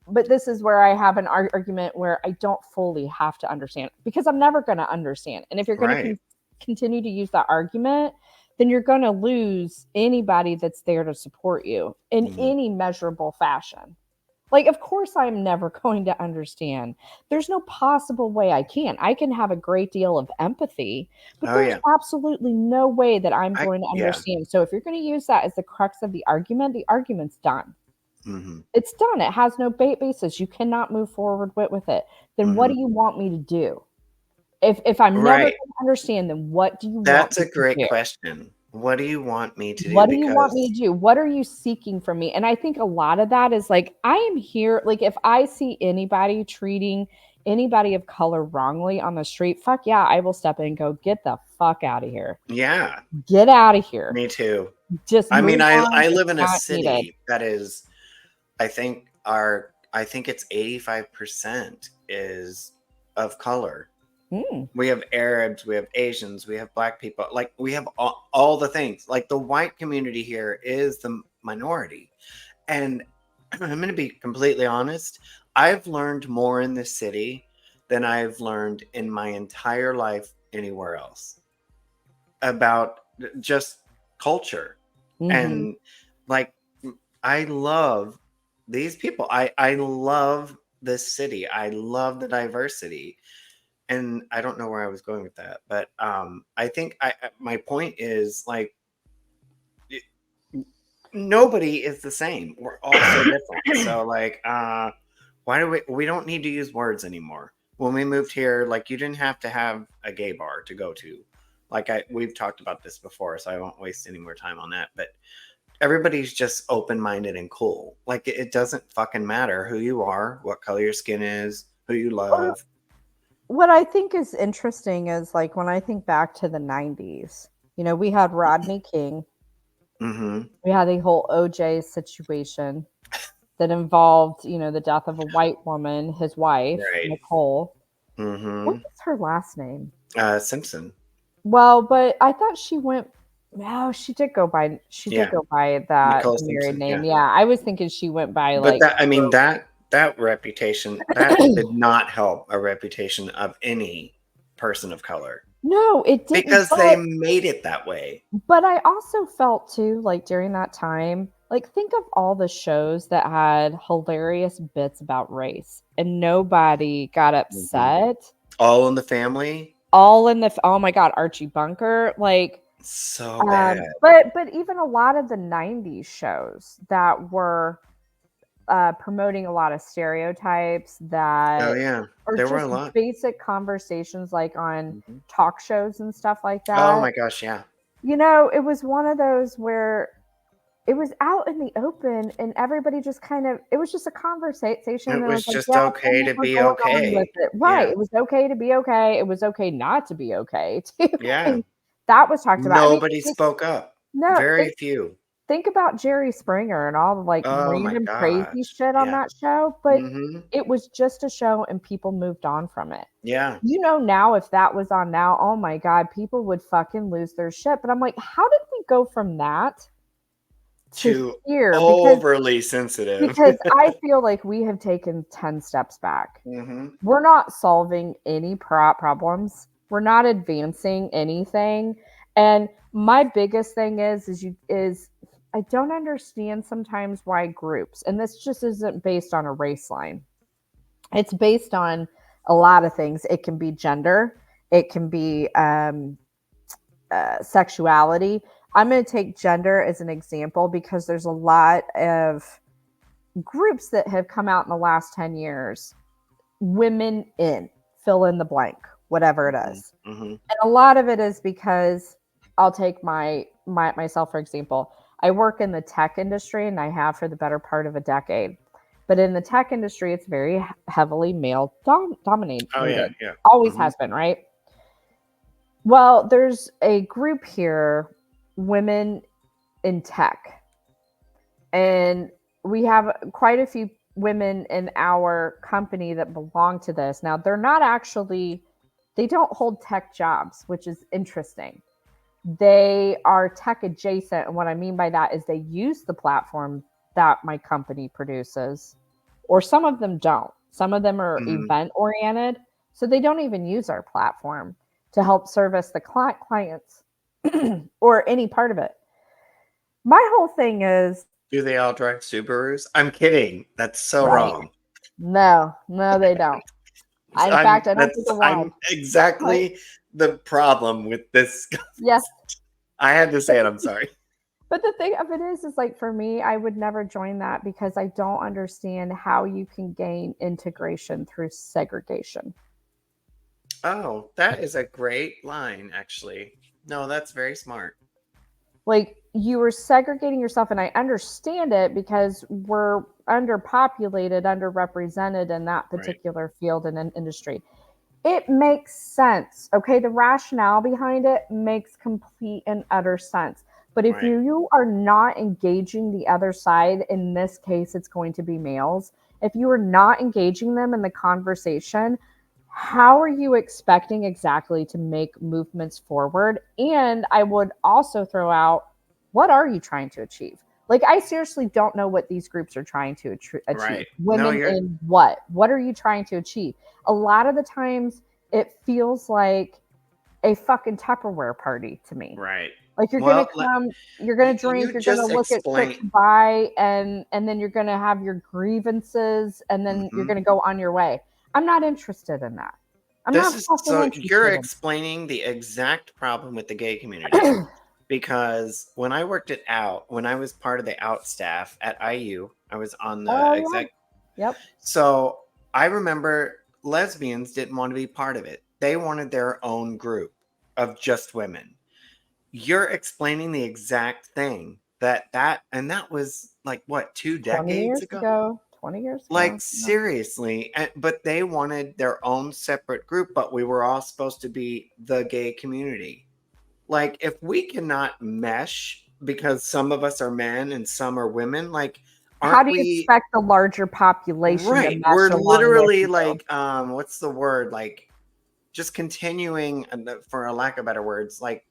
[SPEAKER 2] But this is where I have an argument where I don't fully have to understand because I'm never going to understand. And if you're going to
[SPEAKER 1] Right.
[SPEAKER 2] continue to use that argument, then you're going to lose anybody that's there to support you in
[SPEAKER 1] Mhm.
[SPEAKER 2] any measurable fashion. Like, of course, I'm never going to understand. There's no possible way I can. I can have a great deal of empathy, but
[SPEAKER 1] Oh
[SPEAKER 2] there's
[SPEAKER 1] yeah.
[SPEAKER 2] absolutely no way that I'm going to
[SPEAKER 1] Yeah.
[SPEAKER 2] understand. So, if you're going to use that as the crux of the argument's done.
[SPEAKER 1] Mhm.
[SPEAKER 2] It's done. It has no basis. You cannot move forward with it. Then what
[SPEAKER 1] Mhm.
[SPEAKER 2] do you want me to do? If I'm never
[SPEAKER 1] Right.
[SPEAKER 2] going to understand, then what do you want
[SPEAKER 1] That's
[SPEAKER 2] me
[SPEAKER 1] a
[SPEAKER 2] to
[SPEAKER 1] great
[SPEAKER 2] do?
[SPEAKER 1] question. What do you want me to do?
[SPEAKER 2] What do you want me
[SPEAKER 1] Because
[SPEAKER 2] to do? What are you seeking from me? And I think a lot of that is like, I am here. Like, if I see anybody treating anybody of color wrongly on the street, fuck yeah, I will step in and go, get the fuck out of here.
[SPEAKER 1] yeah,
[SPEAKER 2] Get out of here.
[SPEAKER 1] me too.
[SPEAKER 2] Just
[SPEAKER 1] I mean,
[SPEAKER 2] move on.
[SPEAKER 1] I
[SPEAKER 2] It's
[SPEAKER 1] live in a
[SPEAKER 2] not needed.
[SPEAKER 1] city that is I think it's 85% is of color.
[SPEAKER 2] Mm,
[SPEAKER 1] We have Arabs, we have Asians, we have black people. Like we have all the things. Like the white community here is the minority. And I'm going to be completely honest. I've learned more in this city than I've learned in my entire life anywhere else about just culture.
[SPEAKER 2] mm-hmm.
[SPEAKER 1] And like, I love these people. I love this city. I love the diversity. And I don't know where I was going with that, but I think my point is like nobody is the same. We're all so different. So like why do we don't need to use words anymore. When we moved here, like you didn't have to have a gay bar to go to. Like we've talked about this before, so I won't waste any more time on that. But everybody's just open-minded and cool. Like it doesn't fucking matter who you are, what color your skin is, who you
[SPEAKER 2] Or
[SPEAKER 1] love.
[SPEAKER 2] what I think is interesting is like when I think back to the 90s, we had Rodney King,
[SPEAKER 1] Mm-hmm.
[SPEAKER 2] we had the whole OJ situation that involved, the death of a white woman, his wife,
[SPEAKER 1] Right.
[SPEAKER 2] Nicole. What
[SPEAKER 1] Mm-hmm.
[SPEAKER 2] was her last name?
[SPEAKER 1] Simpson.
[SPEAKER 2] Well, but I thought she went. No, she did go by
[SPEAKER 1] Yeah,
[SPEAKER 2] that
[SPEAKER 1] Nicole
[SPEAKER 2] married
[SPEAKER 1] Simpson.
[SPEAKER 2] name.
[SPEAKER 1] Yeah,
[SPEAKER 2] Yeah, I was thinking she went by
[SPEAKER 1] but
[SPEAKER 2] like
[SPEAKER 1] that I mean that reputation that did not help a reputation of any person of color
[SPEAKER 2] No, it didn't,
[SPEAKER 1] because they made it that way.
[SPEAKER 2] but I also felt too, like during that time, like think of all the shows that had hilarious bits about race and nobody got
[SPEAKER 1] Mhm.
[SPEAKER 2] upset.
[SPEAKER 1] All in the Family,
[SPEAKER 2] All in the oh my god, Archie Bunker, like
[SPEAKER 1] so bad.
[SPEAKER 2] but even a lot of the 90s shows that were promoting a lot of stereotypes
[SPEAKER 1] Oh
[SPEAKER 2] that
[SPEAKER 1] yeah,
[SPEAKER 2] or
[SPEAKER 1] there were a
[SPEAKER 2] just
[SPEAKER 1] lot.
[SPEAKER 2] basic conversations like on
[SPEAKER 1] Mhm.
[SPEAKER 2] talk shows and stuff like
[SPEAKER 1] Oh
[SPEAKER 2] that.
[SPEAKER 1] my gosh, yeah.
[SPEAKER 2] It was one of those where it was out in the open and everybody just kind of it was just a conversation and
[SPEAKER 1] It
[SPEAKER 2] it was
[SPEAKER 1] was
[SPEAKER 2] like,
[SPEAKER 1] just
[SPEAKER 2] yeah,
[SPEAKER 1] okay to
[SPEAKER 2] we're
[SPEAKER 1] be
[SPEAKER 2] going on with
[SPEAKER 1] okay.
[SPEAKER 2] it. Right.
[SPEAKER 1] Yeah,
[SPEAKER 2] It was okay to be okay. It was okay not to be okay too.
[SPEAKER 1] yeah.
[SPEAKER 2] And that was talked about. I mean,
[SPEAKER 1] Nobody spoke up.
[SPEAKER 2] no,
[SPEAKER 1] Very few.
[SPEAKER 2] think about Jerry Springer and all the like
[SPEAKER 1] Oh my
[SPEAKER 2] random crazy
[SPEAKER 1] gosh.
[SPEAKER 2] shit on
[SPEAKER 1] Yeah.
[SPEAKER 2] that show, but
[SPEAKER 1] Mhm.
[SPEAKER 2] it was just a show and people moved on from it.
[SPEAKER 1] Yeah.
[SPEAKER 2] Now if that was on now, oh my god, people would fucking lose their shit. But I'm like, how did we go from that to
[SPEAKER 1] Too
[SPEAKER 2] here?
[SPEAKER 1] overly sensitive.
[SPEAKER 2] Because I feel like we have taken 10 steps back.
[SPEAKER 1] Mhm.
[SPEAKER 2] We're not solving any problems. We're not advancing anything. And my biggest thing is I don't understand sometimes why groups, and this just isn't based on a race line. It's based on a lot of things. It can be gender, it can be sexuality. I'm going to take gender as an example because there's a lot of groups that have come out in the last 10 years, women in, fill in the blank, whatever it
[SPEAKER 1] Mhm.
[SPEAKER 2] is.
[SPEAKER 1] Mhm.
[SPEAKER 2] And a lot of it is because I'll take myself for example. I work in the tech industry and I have for the better part of a decade. But in the tech industry, it's very heavily male dominated.
[SPEAKER 1] Oh yeah, yeah.
[SPEAKER 2] Always
[SPEAKER 1] Mhm.
[SPEAKER 2] has been, right? Well, there's a group here, women in tech, and we have quite a few women in our company that belong to this. Now, they don't hold tech jobs, which is interesting. They are tech adjacent. And what I mean by that is they use the platform that my company produces, or some of them don't. Some of them are
[SPEAKER 1] Mhm.
[SPEAKER 2] event oriented. So they don't even use our platform to help service the clients or any part of it. My whole thing is
[SPEAKER 1] Do they all drive Subarus? I'm kidding. That's so
[SPEAKER 2] right.
[SPEAKER 1] wrong.
[SPEAKER 2] No, no, they don't. In fact, I don't think they're
[SPEAKER 1] I'm
[SPEAKER 2] allowed. But
[SPEAKER 1] exactly the problem with this.
[SPEAKER 2] yes,
[SPEAKER 1] I had to
[SPEAKER 2] but
[SPEAKER 1] say it. I'm sorry.
[SPEAKER 2] the thing of it is like for me, I would never join that because I don't understand how you can gain integration through segregation.
[SPEAKER 1] Oh, that is a great line, actually. No, that's very smart.
[SPEAKER 2] Like you were segregating yourself, and I understand it because we're underpopulated, underrepresented in that
[SPEAKER 1] Right.
[SPEAKER 2] particular field and industry. It makes sense. Okay. The rationale behind it makes complete and utter sense. But if
[SPEAKER 1] Right.
[SPEAKER 2] you are not engaging the other side, in this case, it's going to be males. If you are not engaging them in the conversation, how are you expecting exactly to make movements forward? And I would also throw out, what are you trying to achieve? Like, I seriously don't know what these groups are trying to achieve.
[SPEAKER 1] Right. No,
[SPEAKER 2] Women
[SPEAKER 1] you're
[SPEAKER 2] in what? What are you trying to achieve? A lot of the times it feels like a fucking Tupperware party to me.
[SPEAKER 1] right.
[SPEAKER 2] Like you're gonna
[SPEAKER 1] Well,
[SPEAKER 2] come, you're gonna drink,
[SPEAKER 1] you
[SPEAKER 2] you're gonna
[SPEAKER 1] just
[SPEAKER 2] look at shit to
[SPEAKER 1] explain.
[SPEAKER 2] buy, and then you're gonna have your grievances, and then you're
[SPEAKER 1] Mhm.
[SPEAKER 2] gonna go on your way. I'm not interested in that. I'm
[SPEAKER 1] This
[SPEAKER 2] not
[SPEAKER 1] is
[SPEAKER 2] fucking
[SPEAKER 1] so you're
[SPEAKER 2] interested in.
[SPEAKER 1] explaining the exact problem with the gay community because when I worked at Out, when I was part of the Out staff at IU, I was on the
[SPEAKER 2] Oh yeah.
[SPEAKER 1] exec.
[SPEAKER 2] Yep.
[SPEAKER 1] So I remember lesbians didn't want to be part of it. They wanted their own group of just women. You're explaining the exact thing and that was like what, 2
[SPEAKER 2] 20
[SPEAKER 1] decades
[SPEAKER 2] years
[SPEAKER 1] ago?
[SPEAKER 2] ago. 20 years
[SPEAKER 1] Like
[SPEAKER 2] ago. Yeah.
[SPEAKER 1] seriously, but they wanted their own separate group, but we were all supposed to be the gay community. Like if we cannot mesh because some of us are men and some are women, like
[SPEAKER 2] How
[SPEAKER 1] aren't
[SPEAKER 2] do you
[SPEAKER 1] we
[SPEAKER 2] expect the larger population to
[SPEAKER 1] right?
[SPEAKER 2] mesh
[SPEAKER 1] We're
[SPEAKER 2] along with
[SPEAKER 1] literally
[SPEAKER 2] you?
[SPEAKER 1] like what's the word? Like just continuing for a lack of better words, like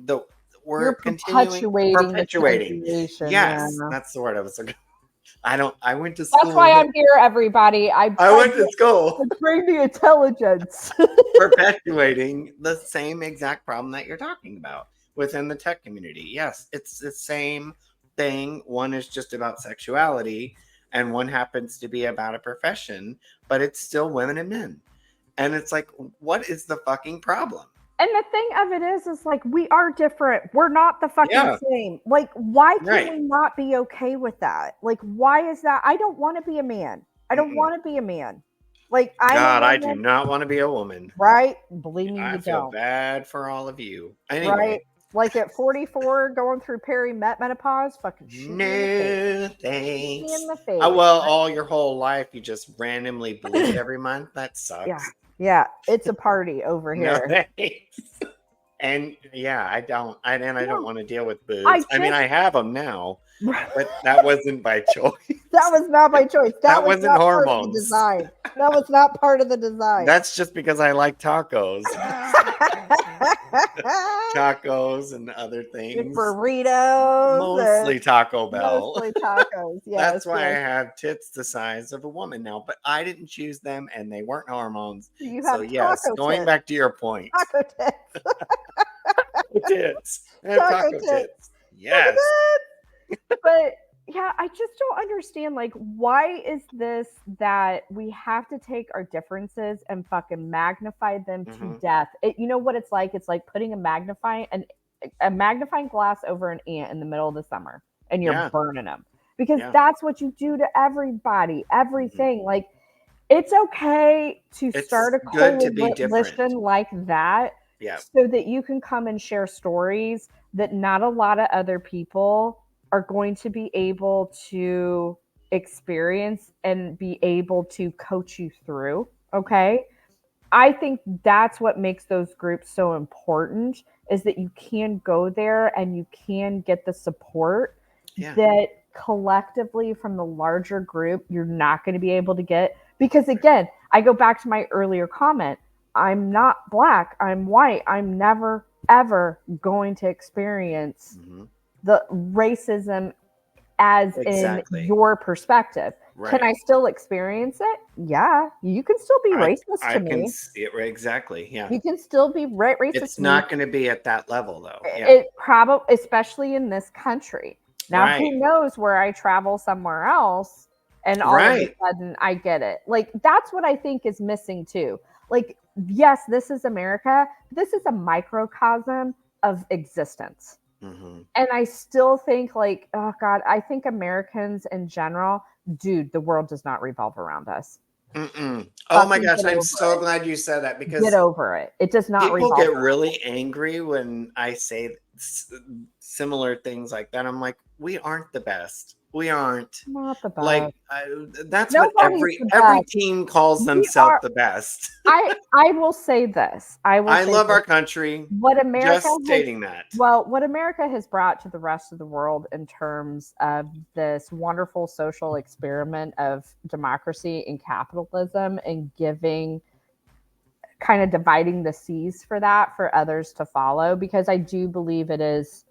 [SPEAKER 1] the we're
[SPEAKER 2] You're
[SPEAKER 1] continuing perpetuating.
[SPEAKER 2] the situation. Yeah.
[SPEAKER 1] Yes, that's the word I was looking. I went to
[SPEAKER 2] That's
[SPEAKER 1] school.
[SPEAKER 2] why I'm here, everybody.
[SPEAKER 1] I went to school.
[SPEAKER 2] Bring the intelligence.
[SPEAKER 1] Perpetuating the same exact problem that you're talking about within the tech community. Yes, it's the same thing. One is just about sexuality, and one happens to be about a profession, but it's still women and men. And it's like, what is the fucking problem?
[SPEAKER 2] And the thing of it is like, we are different. We're not the fucking same. Like, why can we not be okay with that? Like, why is that? I don't want to be a man. I don't want to be a man. Like,
[SPEAKER 1] I do not want to be a woman.
[SPEAKER 2] Right? Believe me,
[SPEAKER 1] I feel bad for all of you. Anyway.
[SPEAKER 2] Right? Like at 44, going through perimenopause, fucking shoot
[SPEAKER 1] no, thanks.
[SPEAKER 2] in the face.
[SPEAKER 1] Oh, well, all your whole life you just randomly bleed every month. That sucks.
[SPEAKER 2] Yeah, it's a party over here.
[SPEAKER 1] No, thanks. And yeah, I don't want to deal with boobs. I mean, I have them now, but that wasn't by choice.
[SPEAKER 2] That was not by choice.
[SPEAKER 1] That wasn't hormones.
[SPEAKER 2] Design. That was not part of the design.
[SPEAKER 1] That's just because I like tacos. Tacos and other things.
[SPEAKER 2] Burritos.
[SPEAKER 1] Mostly Taco Bell.
[SPEAKER 2] Mostly tacos. Yes,
[SPEAKER 1] That's why I have tits the size of a woman now. But I didn't choose them, and they weren't hormones.
[SPEAKER 2] So yes,
[SPEAKER 1] going
[SPEAKER 2] tits.
[SPEAKER 1] back to your point.
[SPEAKER 2] Taco tits.
[SPEAKER 1] Tits. Taco tits. Yes.
[SPEAKER 2] But yeah, I just don't understand. Like, why is this that we have to take our differences and fucking magnify them to death? You know what it's like? It's like putting a magnifying glass over an ant in the middle of the summer, and you're burning them, because that's what you do to everybody, everything. Like, it's okay to start a coalition like that, so that you can come and share stories that not a lot of other people are going to be able to experience and be able to coach you through. Okay. I think that's what makes those groups so important, is that you can go there and you can get the support that collectively from the larger group you're not going to be able to get. Because again, I go back to my earlier comment. I'm not Black. I'm white. I'm never, ever going to experience the racism as in your perspective. Can I still experience it? Yeah, you can still be racist to me.
[SPEAKER 1] Exactly. Yeah,
[SPEAKER 2] you can still be racist.
[SPEAKER 1] It's not going to be at that level, though.
[SPEAKER 2] It probably, especially in this country. Now, who knows where I travel somewhere else, and all of a sudden I get it. Like, that's what I think is missing too. Like, yes, this is America. This is a microcosm of existence. And I still think, like, oh God, I think Americans in general, dude, the world does not revolve around us.
[SPEAKER 1] Oh my gosh, I'm so glad you said that, because
[SPEAKER 2] get over it. It does not.
[SPEAKER 1] People get really angry when I say similar things like that. I'm like, we aren't the best. We aren't.
[SPEAKER 2] Not the best.
[SPEAKER 1] Like, that's what every team calls themselves the best.
[SPEAKER 2] I will say this. I
[SPEAKER 1] love our country.
[SPEAKER 2] What America
[SPEAKER 1] just stating that.
[SPEAKER 2] Well, what America has brought to the rest of the world in terms of this wonderful social experiment of democracy and capitalism, and giving, kind of dividing the seas for that for others to follow, because I do believe it is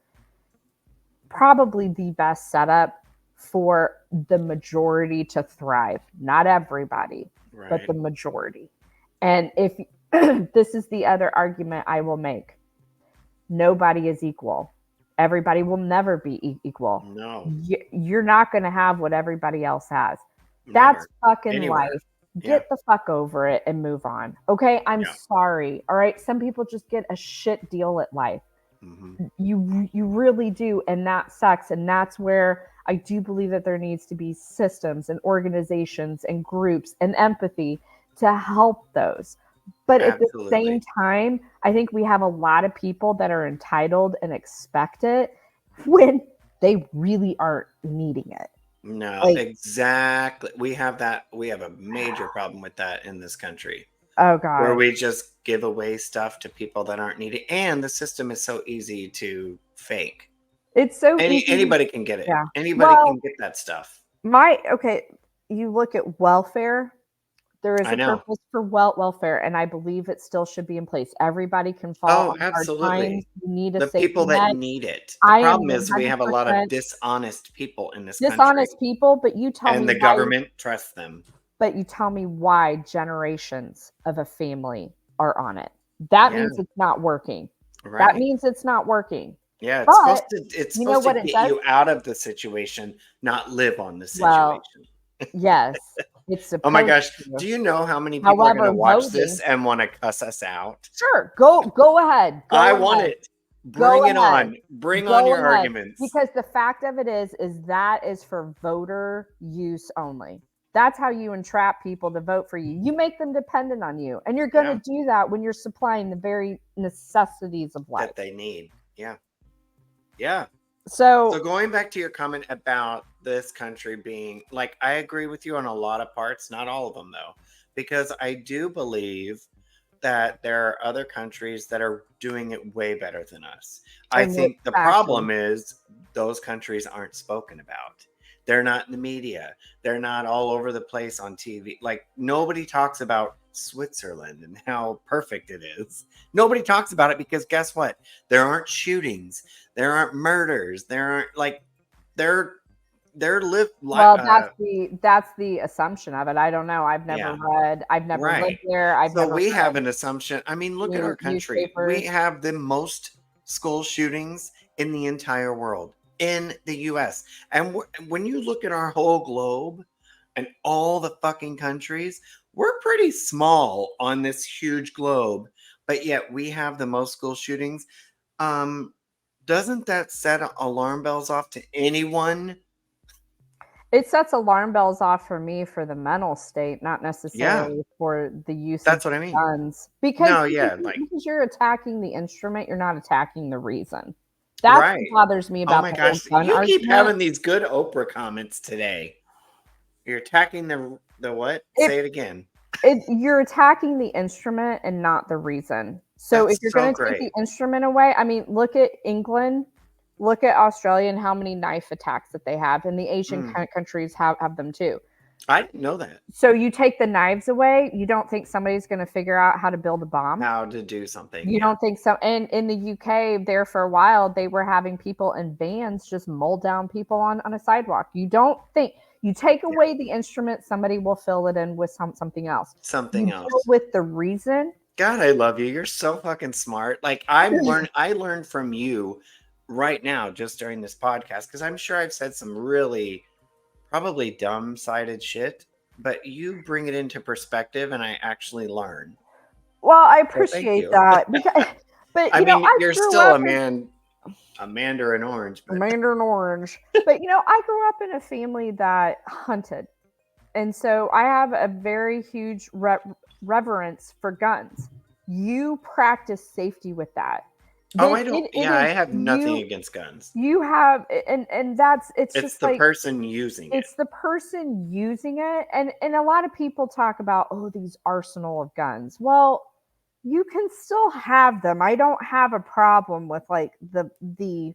[SPEAKER 2] probably the best setup for the majority to thrive. Not everybody, but the majority. And if this is the other argument I will make, nobody is equal. Everybody will never be equal.
[SPEAKER 1] No.
[SPEAKER 2] You're not going to have what everybody else has. That's fucking life. Get the fuck over it and move on. Okay? I'm sorry. All right? Some people just get a shit deal at life. You really do, and that sucks. And that's where I do believe that there needs to be systems and organizations and groups and empathy to help those. But at the same time, I think we have a lot of people that are entitled and expect it when they really aren't needing it.
[SPEAKER 1] No, exactly. We have that. We have a major problem with that in this country.
[SPEAKER 2] Oh God.
[SPEAKER 1] Where we just give away stuff to people that aren't needed. And the system is so easy to fake.
[SPEAKER 2] It's so easy.
[SPEAKER 1] Anybody can get it. Anybody can get that stuff.
[SPEAKER 2] You look at welfare. There is
[SPEAKER 1] I
[SPEAKER 2] a
[SPEAKER 1] know.
[SPEAKER 2] purpose for welfare, and I believe it still should be in place. Everybody can fall
[SPEAKER 1] Oh,
[SPEAKER 2] on hard times.
[SPEAKER 1] absolutely.
[SPEAKER 2] You need a
[SPEAKER 1] The
[SPEAKER 2] safety
[SPEAKER 1] people that
[SPEAKER 2] net.
[SPEAKER 1] need it. The
[SPEAKER 2] I am
[SPEAKER 1] problem is we have a lot of
[SPEAKER 2] 100%
[SPEAKER 1] dishonest people in this country,
[SPEAKER 2] dishonest people, but you tell
[SPEAKER 1] and
[SPEAKER 2] me
[SPEAKER 1] the
[SPEAKER 2] why.
[SPEAKER 1] government trusts them.
[SPEAKER 2] But you tell me why generations of a family are on it. That
[SPEAKER 1] Yeah,
[SPEAKER 2] means it's not working. That
[SPEAKER 1] right.
[SPEAKER 2] means it's not working.
[SPEAKER 1] Yeah,
[SPEAKER 2] But
[SPEAKER 1] it's
[SPEAKER 2] you know
[SPEAKER 1] supposed to
[SPEAKER 2] what it
[SPEAKER 1] get
[SPEAKER 2] does?
[SPEAKER 1] you out of the situation, not live on the
[SPEAKER 2] Well,
[SPEAKER 1] situation.
[SPEAKER 2] yes, it's
[SPEAKER 1] Oh my
[SPEAKER 2] supposed
[SPEAKER 1] gosh,
[SPEAKER 2] to.
[SPEAKER 1] do you know how many people are
[SPEAKER 2] However,
[SPEAKER 1] gonna watch this
[SPEAKER 2] voting,
[SPEAKER 1] and wanna cuss us out?
[SPEAKER 2] sure, go ahead.
[SPEAKER 1] I
[SPEAKER 2] Go
[SPEAKER 1] want
[SPEAKER 2] ahead.
[SPEAKER 1] it.
[SPEAKER 2] Go
[SPEAKER 1] Bring it
[SPEAKER 2] ahead.
[SPEAKER 1] on. Bring on
[SPEAKER 2] Go
[SPEAKER 1] your
[SPEAKER 2] ahead.
[SPEAKER 1] arguments.
[SPEAKER 2] Because the fact of it is that is for voter use only. That's how you entrap people to vote for you. You make them dependent on you. And you're going to
[SPEAKER 1] Yeah,
[SPEAKER 2] do that when you're supplying the very necessities of life.
[SPEAKER 1] that they need. Yeah. Yeah. So
[SPEAKER 2] So,
[SPEAKER 1] going back to your comment about this country being like, I agree with you on a lot of parts, not all of them though, because I do believe that there are other countries that are doing it way better than us. I think the
[SPEAKER 2] exactly.
[SPEAKER 1] problem is those countries aren't spoken about. They're not in the media. They're not all over the place on TV. Like nobody talks about Switzerland and how perfect it is. Nobody talks about it because guess what? There aren't shootings. There aren't murders. There aren't like they're they're live like
[SPEAKER 2] Well, that's the assumption of it. I don't know. I've never
[SPEAKER 1] yeah.
[SPEAKER 2] read. I've never lived
[SPEAKER 1] Right.
[SPEAKER 2] there. I've
[SPEAKER 1] So
[SPEAKER 2] never
[SPEAKER 1] we have
[SPEAKER 2] read
[SPEAKER 1] an assumption. I mean, look at our country. We
[SPEAKER 2] newspapers.
[SPEAKER 1] have the most school shootings in the entire world in the US. And when you look at our whole globe and all the fucking countries, we're pretty small on this huge globe, but yet we have the most school shootings. Um, doesn't that set alarm bells off to anyone?
[SPEAKER 2] It sets alarm bells off for me for the mental state, not
[SPEAKER 1] Yeah,
[SPEAKER 2] necessarily for the usage
[SPEAKER 1] that's what
[SPEAKER 2] of
[SPEAKER 1] I mean.
[SPEAKER 2] guns. Because
[SPEAKER 1] No,
[SPEAKER 2] because
[SPEAKER 1] yeah,
[SPEAKER 2] you
[SPEAKER 1] like
[SPEAKER 2] because you're attacking the instrument, you're not attacking the reason. That's what
[SPEAKER 1] right.
[SPEAKER 2] bothers me
[SPEAKER 1] Oh
[SPEAKER 2] about
[SPEAKER 1] my
[SPEAKER 2] the whole
[SPEAKER 1] gosh,
[SPEAKER 2] gun
[SPEAKER 1] you keep
[SPEAKER 2] argument.
[SPEAKER 1] having these good Oprah comments today. You're attacking the what?
[SPEAKER 2] It
[SPEAKER 1] Say it again.
[SPEAKER 2] you're attacking the instrument and not the reason. So if
[SPEAKER 1] That's
[SPEAKER 2] you're
[SPEAKER 1] so
[SPEAKER 2] gonna take the
[SPEAKER 1] great.
[SPEAKER 2] instrument away, I mean, look at England, look at Australia and how many knife attacks that they have, and the Asian
[SPEAKER 1] Mm,
[SPEAKER 2] countries have them too.
[SPEAKER 1] I didn't know that.
[SPEAKER 2] So you take the knives away, you don't think somebody's gonna figure out how to build a bomb?
[SPEAKER 1] How to do something.
[SPEAKER 2] You
[SPEAKER 1] Yeah.
[SPEAKER 2] don't think so? And in the UK, there for a while, they were having people in vans just mow down people on a sidewalk. You don't think you take
[SPEAKER 1] Yeah.
[SPEAKER 2] away the instrument, somebody will fill it in with something else.
[SPEAKER 1] Something
[SPEAKER 2] You deal
[SPEAKER 1] else.
[SPEAKER 2] with the reason.
[SPEAKER 1] God, I love you. You're so fucking smart. Like I learned from you right now just during this podcast because I'm sure I've said some really probably dumb-sided shit, but you bring it into perspective and I actually learn.
[SPEAKER 2] Well, I
[SPEAKER 1] So thank
[SPEAKER 2] appreciate
[SPEAKER 1] you.
[SPEAKER 2] that because, but
[SPEAKER 1] I
[SPEAKER 2] you know,
[SPEAKER 1] mean,
[SPEAKER 2] I
[SPEAKER 1] you're
[SPEAKER 2] grew
[SPEAKER 1] still
[SPEAKER 2] up
[SPEAKER 1] a
[SPEAKER 2] in
[SPEAKER 1] man, a mandarin orange, but
[SPEAKER 2] Mandarin Orange, but you know, I grew up in a family that hunted. And so I have a very huge reverence for guns. You practice safety with that.
[SPEAKER 1] oh,
[SPEAKER 2] Then
[SPEAKER 1] I don't.
[SPEAKER 2] it
[SPEAKER 1] Yeah, I
[SPEAKER 2] is
[SPEAKER 1] have nothing
[SPEAKER 2] you
[SPEAKER 1] against guns.
[SPEAKER 2] you have and that's it's
[SPEAKER 1] It's
[SPEAKER 2] just
[SPEAKER 1] the
[SPEAKER 2] like
[SPEAKER 1] person using it.
[SPEAKER 2] it's the person using it and a lot of people talk about oh these arsenal of guns. Well, you can still have them. I don't have a problem with like the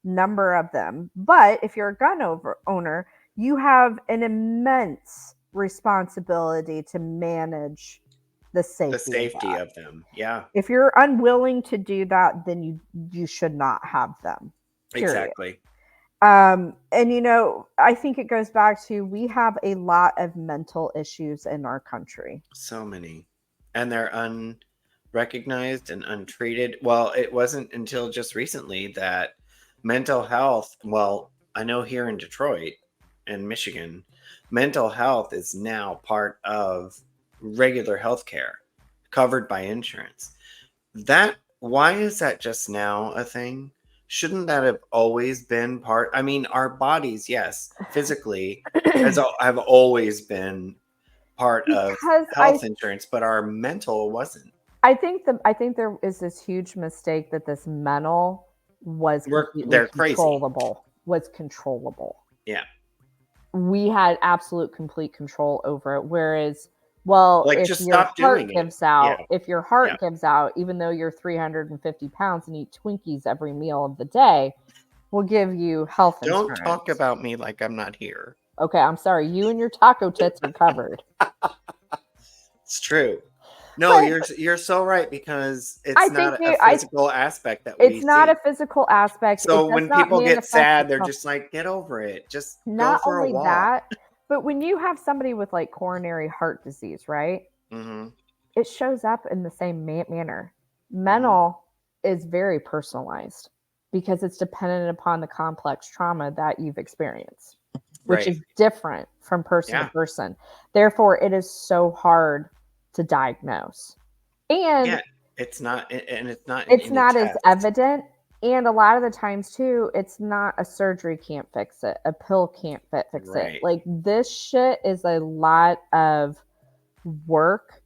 [SPEAKER 2] number of them. But if you're a owner, you have an immense responsibility to manage the
[SPEAKER 1] The
[SPEAKER 2] safety of
[SPEAKER 1] safety
[SPEAKER 2] that.
[SPEAKER 1] of them. Yeah,
[SPEAKER 2] If you're unwilling to do that, then you should not have them. Period.
[SPEAKER 1] exactly.
[SPEAKER 2] And you know, I think it goes back to we have a lot of mental issues in our country.
[SPEAKER 1] So many, and they're unrecognized and untreated. Well, it wasn't until just recently that mental health. Well, I know here in Detroit and Michigan, mental health is now part of regular health care, covered by insurance. That why is that just now a thing? Shouldn't that have always been part? I mean, our bodies, yes, physically have always been part of
[SPEAKER 2] Because
[SPEAKER 1] health insurance, but our mental wasn't.
[SPEAKER 2] I think there is this huge mistake that this mental was completely
[SPEAKER 1] They're crazy.
[SPEAKER 2] controllable. Was controllable.
[SPEAKER 1] Yeah.
[SPEAKER 2] We had absolute complete control over it. Whereas, well,
[SPEAKER 1] Like just stop doing it. Yeah.
[SPEAKER 2] if your
[SPEAKER 1] Yeah.
[SPEAKER 2] heart gives out, even though you're 350 pounds and eat Twinkies every meal of the day, we'll give you health
[SPEAKER 1] Don't
[SPEAKER 2] insurance.
[SPEAKER 1] talk about me like I'm not here.
[SPEAKER 2] Okay, I'm sorry. You and your taco tits are covered.
[SPEAKER 1] It's true. No,
[SPEAKER 2] But
[SPEAKER 1] you're so right, because
[SPEAKER 2] I
[SPEAKER 1] it's
[SPEAKER 2] think
[SPEAKER 1] not a
[SPEAKER 2] I
[SPEAKER 1] physical aspect that we
[SPEAKER 2] it's not a
[SPEAKER 1] see.
[SPEAKER 2] physical aspect. It
[SPEAKER 1] So
[SPEAKER 2] does
[SPEAKER 1] when
[SPEAKER 2] not
[SPEAKER 1] people get
[SPEAKER 2] manifest
[SPEAKER 1] sad, they're
[SPEAKER 2] itself.
[SPEAKER 1] just like, get over it. Just go
[SPEAKER 2] Not
[SPEAKER 1] for a
[SPEAKER 2] only
[SPEAKER 1] walk.
[SPEAKER 2] that, but when you have somebody with like coronary heart disease, right?
[SPEAKER 1] Mm-hmm.
[SPEAKER 2] It shows up in the same manner.
[SPEAKER 1] Mm-hmm.
[SPEAKER 2] Mental is very personalized because it's dependent upon the complex trauma that you've experienced, which
[SPEAKER 1] Right.
[SPEAKER 2] is different from person to
[SPEAKER 1] Yeah.
[SPEAKER 2] person. Therefore, it is so hard to diagnose. And
[SPEAKER 1] Yeah. It's not, and it's not in
[SPEAKER 2] it's
[SPEAKER 1] any
[SPEAKER 2] not as
[SPEAKER 1] test.
[SPEAKER 2] evident. And a lot of the times, too, it's not a surgery can't fix it, a pill can't fix it.
[SPEAKER 1] Right.
[SPEAKER 2] Like, this shit is a lot of work,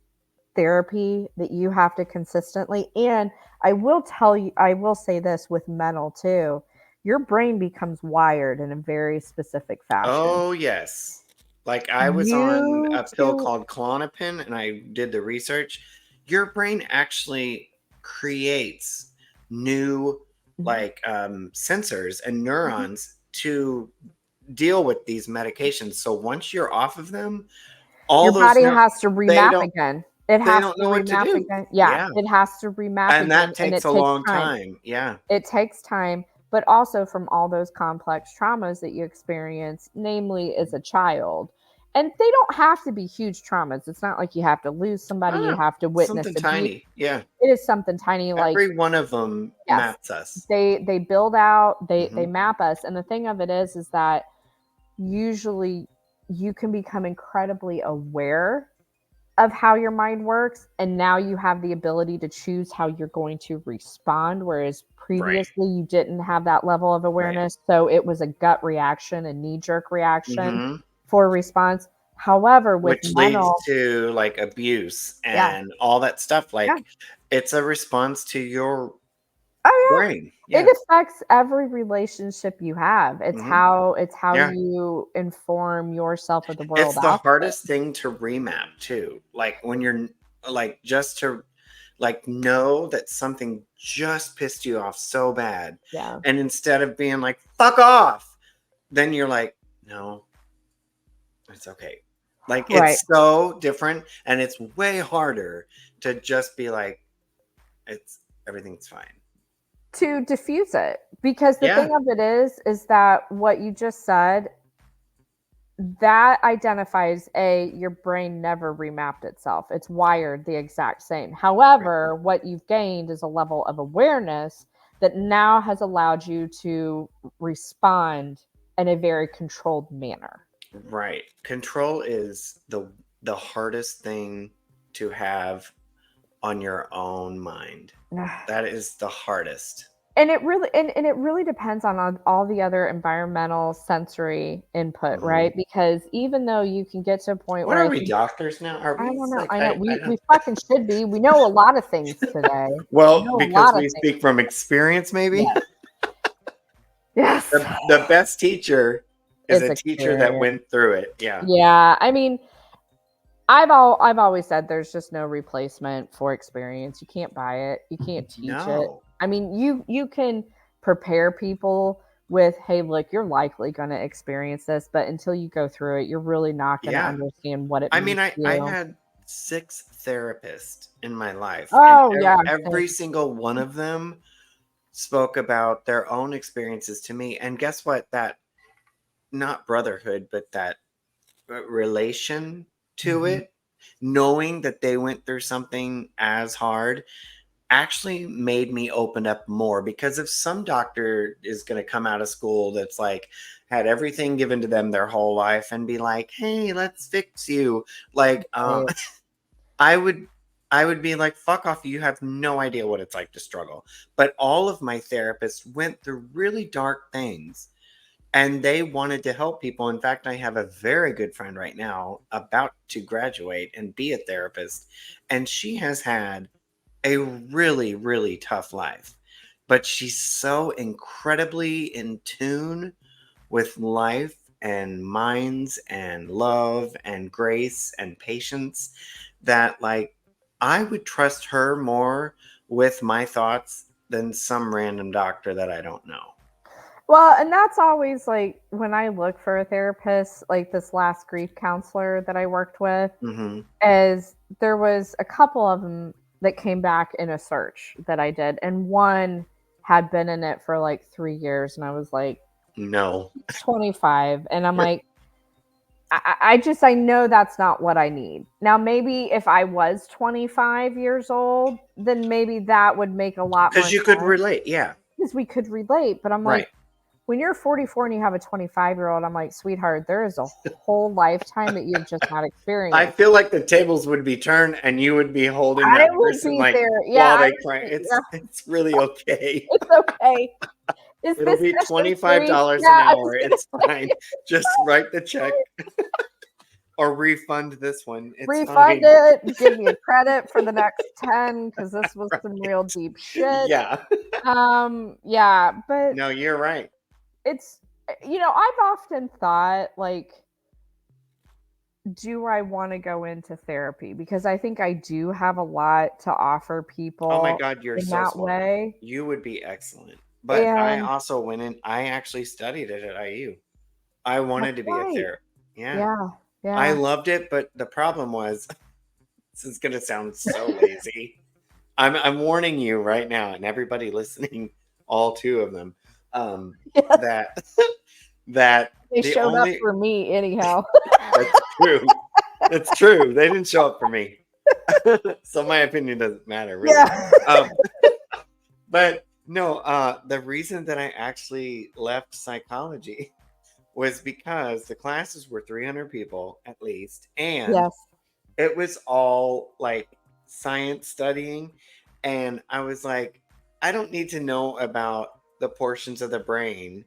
[SPEAKER 2] therapy that you have to consistently. And I will tell you, I will say this with mental too, your brain becomes wired in a very specific fashion.
[SPEAKER 1] Oh, yes. Like, I was on
[SPEAKER 2] You
[SPEAKER 1] a pill
[SPEAKER 2] too.
[SPEAKER 1] called Klonopin, and I did the research. Your brain actually creates new,
[SPEAKER 2] Mhm.
[SPEAKER 1] like, sensors and neurons to deal with these medications. So once you're off of them, all
[SPEAKER 2] Your
[SPEAKER 1] those
[SPEAKER 2] body
[SPEAKER 1] neur
[SPEAKER 2] has to
[SPEAKER 1] they
[SPEAKER 2] remap
[SPEAKER 1] don't
[SPEAKER 2] again. It
[SPEAKER 1] they
[SPEAKER 2] has
[SPEAKER 1] don't
[SPEAKER 2] to
[SPEAKER 1] know what to
[SPEAKER 2] remap
[SPEAKER 1] do.
[SPEAKER 2] again. Yeah,
[SPEAKER 1] Yeah,
[SPEAKER 2] it has to remap
[SPEAKER 1] and
[SPEAKER 2] again,
[SPEAKER 1] that
[SPEAKER 2] and
[SPEAKER 1] takes
[SPEAKER 2] it
[SPEAKER 1] a
[SPEAKER 2] takes
[SPEAKER 1] long
[SPEAKER 2] time.
[SPEAKER 1] time. Yeah.
[SPEAKER 2] It takes time, but also from all those complex traumas that you experience, namely as a child. And they don't have to be huge traumas. It's not like you have to lose somebody, you
[SPEAKER 1] Ah,
[SPEAKER 2] have to witness
[SPEAKER 1] something
[SPEAKER 2] abuse.
[SPEAKER 1] tiny. Yeah.
[SPEAKER 2] It is something tiny like,
[SPEAKER 1] Every one of them
[SPEAKER 2] yes,
[SPEAKER 1] maps us.
[SPEAKER 2] they build out, they
[SPEAKER 1] Mhm.
[SPEAKER 2] map us. And the thing of it is that usually you can become incredibly aware of how your mind works, and now you have the ability to choose how you're going to respond, whereas
[SPEAKER 1] Right.
[SPEAKER 2] previously you didn't have that level of
[SPEAKER 1] Right.
[SPEAKER 2] awareness, so it was a gut reaction, a knee-jerk reaction
[SPEAKER 1] Mhm.
[SPEAKER 2] for response. However, with
[SPEAKER 1] Which leads
[SPEAKER 2] mental,
[SPEAKER 1] to, like, abuse
[SPEAKER 2] yeah,
[SPEAKER 1] and all that stuff.
[SPEAKER 2] yeah,
[SPEAKER 1] Like, it's a response to your
[SPEAKER 2] oh
[SPEAKER 1] brain.
[SPEAKER 2] yeah,
[SPEAKER 1] Yeah.
[SPEAKER 2] it affects every relationship you have.
[SPEAKER 1] Mhm.
[SPEAKER 2] It's how
[SPEAKER 1] Yeah.
[SPEAKER 2] you inform yourself of the world
[SPEAKER 1] It's the
[SPEAKER 2] outside.
[SPEAKER 1] hardest thing to remap too. Like, when you're like, just to, like, know that something just pissed you off so bad,
[SPEAKER 2] Yeah,
[SPEAKER 1] and instead of being like, "Fuck off," then you're like, "No, it's okay." Like,
[SPEAKER 2] right.
[SPEAKER 1] it's so different, and it's way harder to just be like, "It's everything's fine."
[SPEAKER 2] To diffuse it, because the
[SPEAKER 1] Yeah.
[SPEAKER 2] thing of it is that what you just said, that identifies a your brain never remapped itself. It's wired the exact same.
[SPEAKER 1] Right.
[SPEAKER 2] However, what you've gained is a level of awareness that now has allowed you to respond in a very controlled manner.
[SPEAKER 1] Right. Control is the hardest thing to have on your own mind. That is the hardest.
[SPEAKER 2] And it really depends on all the other environmental sensory input,
[SPEAKER 1] Mhm.
[SPEAKER 2] right? Because even though you can get to a point
[SPEAKER 1] What
[SPEAKER 2] where
[SPEAKER 1] are
[SPEAKER 2] I
[SPEAKER 1] we,
[SPEAKER 2] think,
[SPEAKER 1] doctors now? Are
[SPEAKER 2] I
[SPEAKER 1] we
[SPEAKER 2] don't know.
[SPEAKER 1] like,
[SPEAKER 2] I know
[SPEAKER 1] I
[SPEAKER 2] we
[SPEAKER 1] don't.
[SPEAKER 2] fucking should be. We know a lot of things today. We
[SPEAKER 1] Well,
[SPEAKER 2] know a
[SPEAKER 1] because
[SPEAKER 2] lot of
[SPEAKER 1] we
[SPEAKER 2] things.
[SPEAKER 1] speak from experience, maybe.
[SPEAKER 2] Yes. Yes.
[SPEAKER 1] The best teacher is
[SPEAKER 2] It's
[SPEAKER 1] a teacher that
[SPEAKER 2] experience.
[SPEAKER 1] went through it. Yeah.
[SPEAKER 2] Yeah. I mean, I've always said there's just no replacement for experience. You can't buy it. You can't teach it.
[SPEAKER 1] No.
[SPEAKER 2] I mean, you can prepare people with, hey, look, you're likely going to experience this, but until you go through it, you're really not going to
[SPEAKER 1] Yeah.
[SPEAKER 2] understand what it
[SPEAKER 1] I
[SPEAKER 2] means
[SPEAKER 1] mean,
[SPEAKER 2] to
[SPEAKER 1] I
[SPEAKER 2] you.
[SPEAKER 1] had 6 therapists in my life, and
[SPEAKER 2] Oh yeah.
[SPEAKER 1] every single one of them spoke about their own experiences to me. And guess what? That, not brotherhood, but that relation to
[SPEAKER 2] Mhm.
[SPEAKER 1] it, knowing that they went through something as hard, actually made me open up more. Because if some doctor is going to come out of school that's like had everything given to them their whole life and be like, "Hey, let's fix you," like,
[SPEAKER 2] Right.
[SPEAKER 1] I would I would be like, "Fuck off, you have no idea what it's like to struggle." But all of my therapists went through really dark things, and they wanted to help people. In fact, I have a very good friend right now about to graduate and be a therapist, and she has had a really, really tough life. But she's so incredibly in tune with life and minds and love and grace and patience that, like, I would trust her more with my thoughts than some random doctor that I don't know.
[SPEAKER 2] Well, and that's always like when I look for a therapist, like this last grief counselor that I worked with,
[SPEAKER 1] Mm-hmm.
[SPEAKER 2] is there was a couple of them that came back in a search that I did, and one had been in it for like 3 years, and I was like,
[SPEAKER 1] No.
[SPEAKER 2] it's 25, and I'm like, I know that's not what I need. Now, maybe if I was 25 years old, then maybe that would make a lot more
[SPEAKER 1] Because you could
[SPEAKER 2] sense
[SPEAKER 1] relate. Yeah.
[SPEAKER 2] because we could relate. But I'm like,
[SPEAKER 1] Right.
[SPEAKER 2] when you're 44 and you have a 25-year-old, I'm like, sweetheart, there is a whole lifetime that you've just not
[SPEAKER 1] I
[SPEAKER 2] experienced.
[SPEAKER 1] feel like the tables would be turned and you would be holding
[SPEAKER 2] I
[SPEAKER 1] that
[SPEAKER 2] would
[SPEAKER 1] person
[SPEAKER 2] be
[SPEAKER 1] like
[SPEAKER 2] there. Yeah,
[SPEAKER 1] while
[SPEAKER 2] I
[SPEAKER 1] they
[SPEAKER 2] would
[SPEAKER 1] cry.
[SPEAKER 2] be,
[SPEAKER 1] It's
[SPEAKER 2] yeah,
[SPEAKER 1] it's really okay.
[SPEAKER 2] it's okay. Is
[SPEAKER 1] It'll
[SPEAKER 2] this
[SPEAKER 1] be
[SPEAKER 2] session
[SPEAKER 1] $25
[SPEAKER 2] free?
[SPEAKER 1] an
[SPEAKER 2] Yeah, I was
[SPEAKER 1] hour.
[SPEAKER 2] gonna
[SPEAKER 1] It's
[SPEAKER 2] say
[SPEAKER 1] fine. Just write the check or refund this one. It's
[SPEAKER 2] refund
[SPEAKER 1] fine.
[SPEAKER 2] it, give me a credit for the next 10 because this was some real
[SPEAKER 1] Right.
[SPEAKER 2] deep shit.
[SPEAKER 1] Yeah.
[SPEAKER 2] Yeah, but
[SPEAKER 1] No, you're right.
[SPEAKER 2] it's I've often thought like, do I want to go into therapy? Because I think I do have a lot to offer
[SPEAKER 1] Oh my
[SPEAKER 2] people
[SPEAKER 1] God, you're
[SPEAKER 2] in
[SPEAKER 1] so
[SPEAKER 2] that
[SPEAKER 1] smart.
[SPEAKER 2] way.
[SPEAKER 1] You would be excellent. But I
[SPEAKER 2] And
[SPEAKER 1] also went in, I actually studied it at IU. I
[SPEAKER 2] that's
[SPEAKER 1] wanted to be a
[SPEAKER 2] right.
[SPEAKER 1] therapist. Yeah.
[SPEAKER 2] Yeah.
[SPEAKER 1] I
[SPEAKER 2] Yeah.
[SPEAKER 1] loved it, but the problem was this is gonna sound so lazy. I'm warning you right now, and everybody listening, all two of them,
[SPEAKER 2] Yes.
[SPEAKER 1] that that
[SPEAKER 2] They
[SPEAKER 1] the
[SPEAKER 2] showed up
[SPEAKER 1] only
[SPEAKER 2] for me anyhow.
[SPEAKER 1] that's true. That's true. They didn't show up for me. So my opinion doesn't matter really.
[SPEAKER 2] Yeah.
[SPEAKER 1] Um, but no, the reason that I actually left psychology was because the classes were 300 people at least, and
[SPEAKER 2] Yes.
[SPEAKER 1] it was all like science studying. And I was like, I don't need to know about the portions of the brain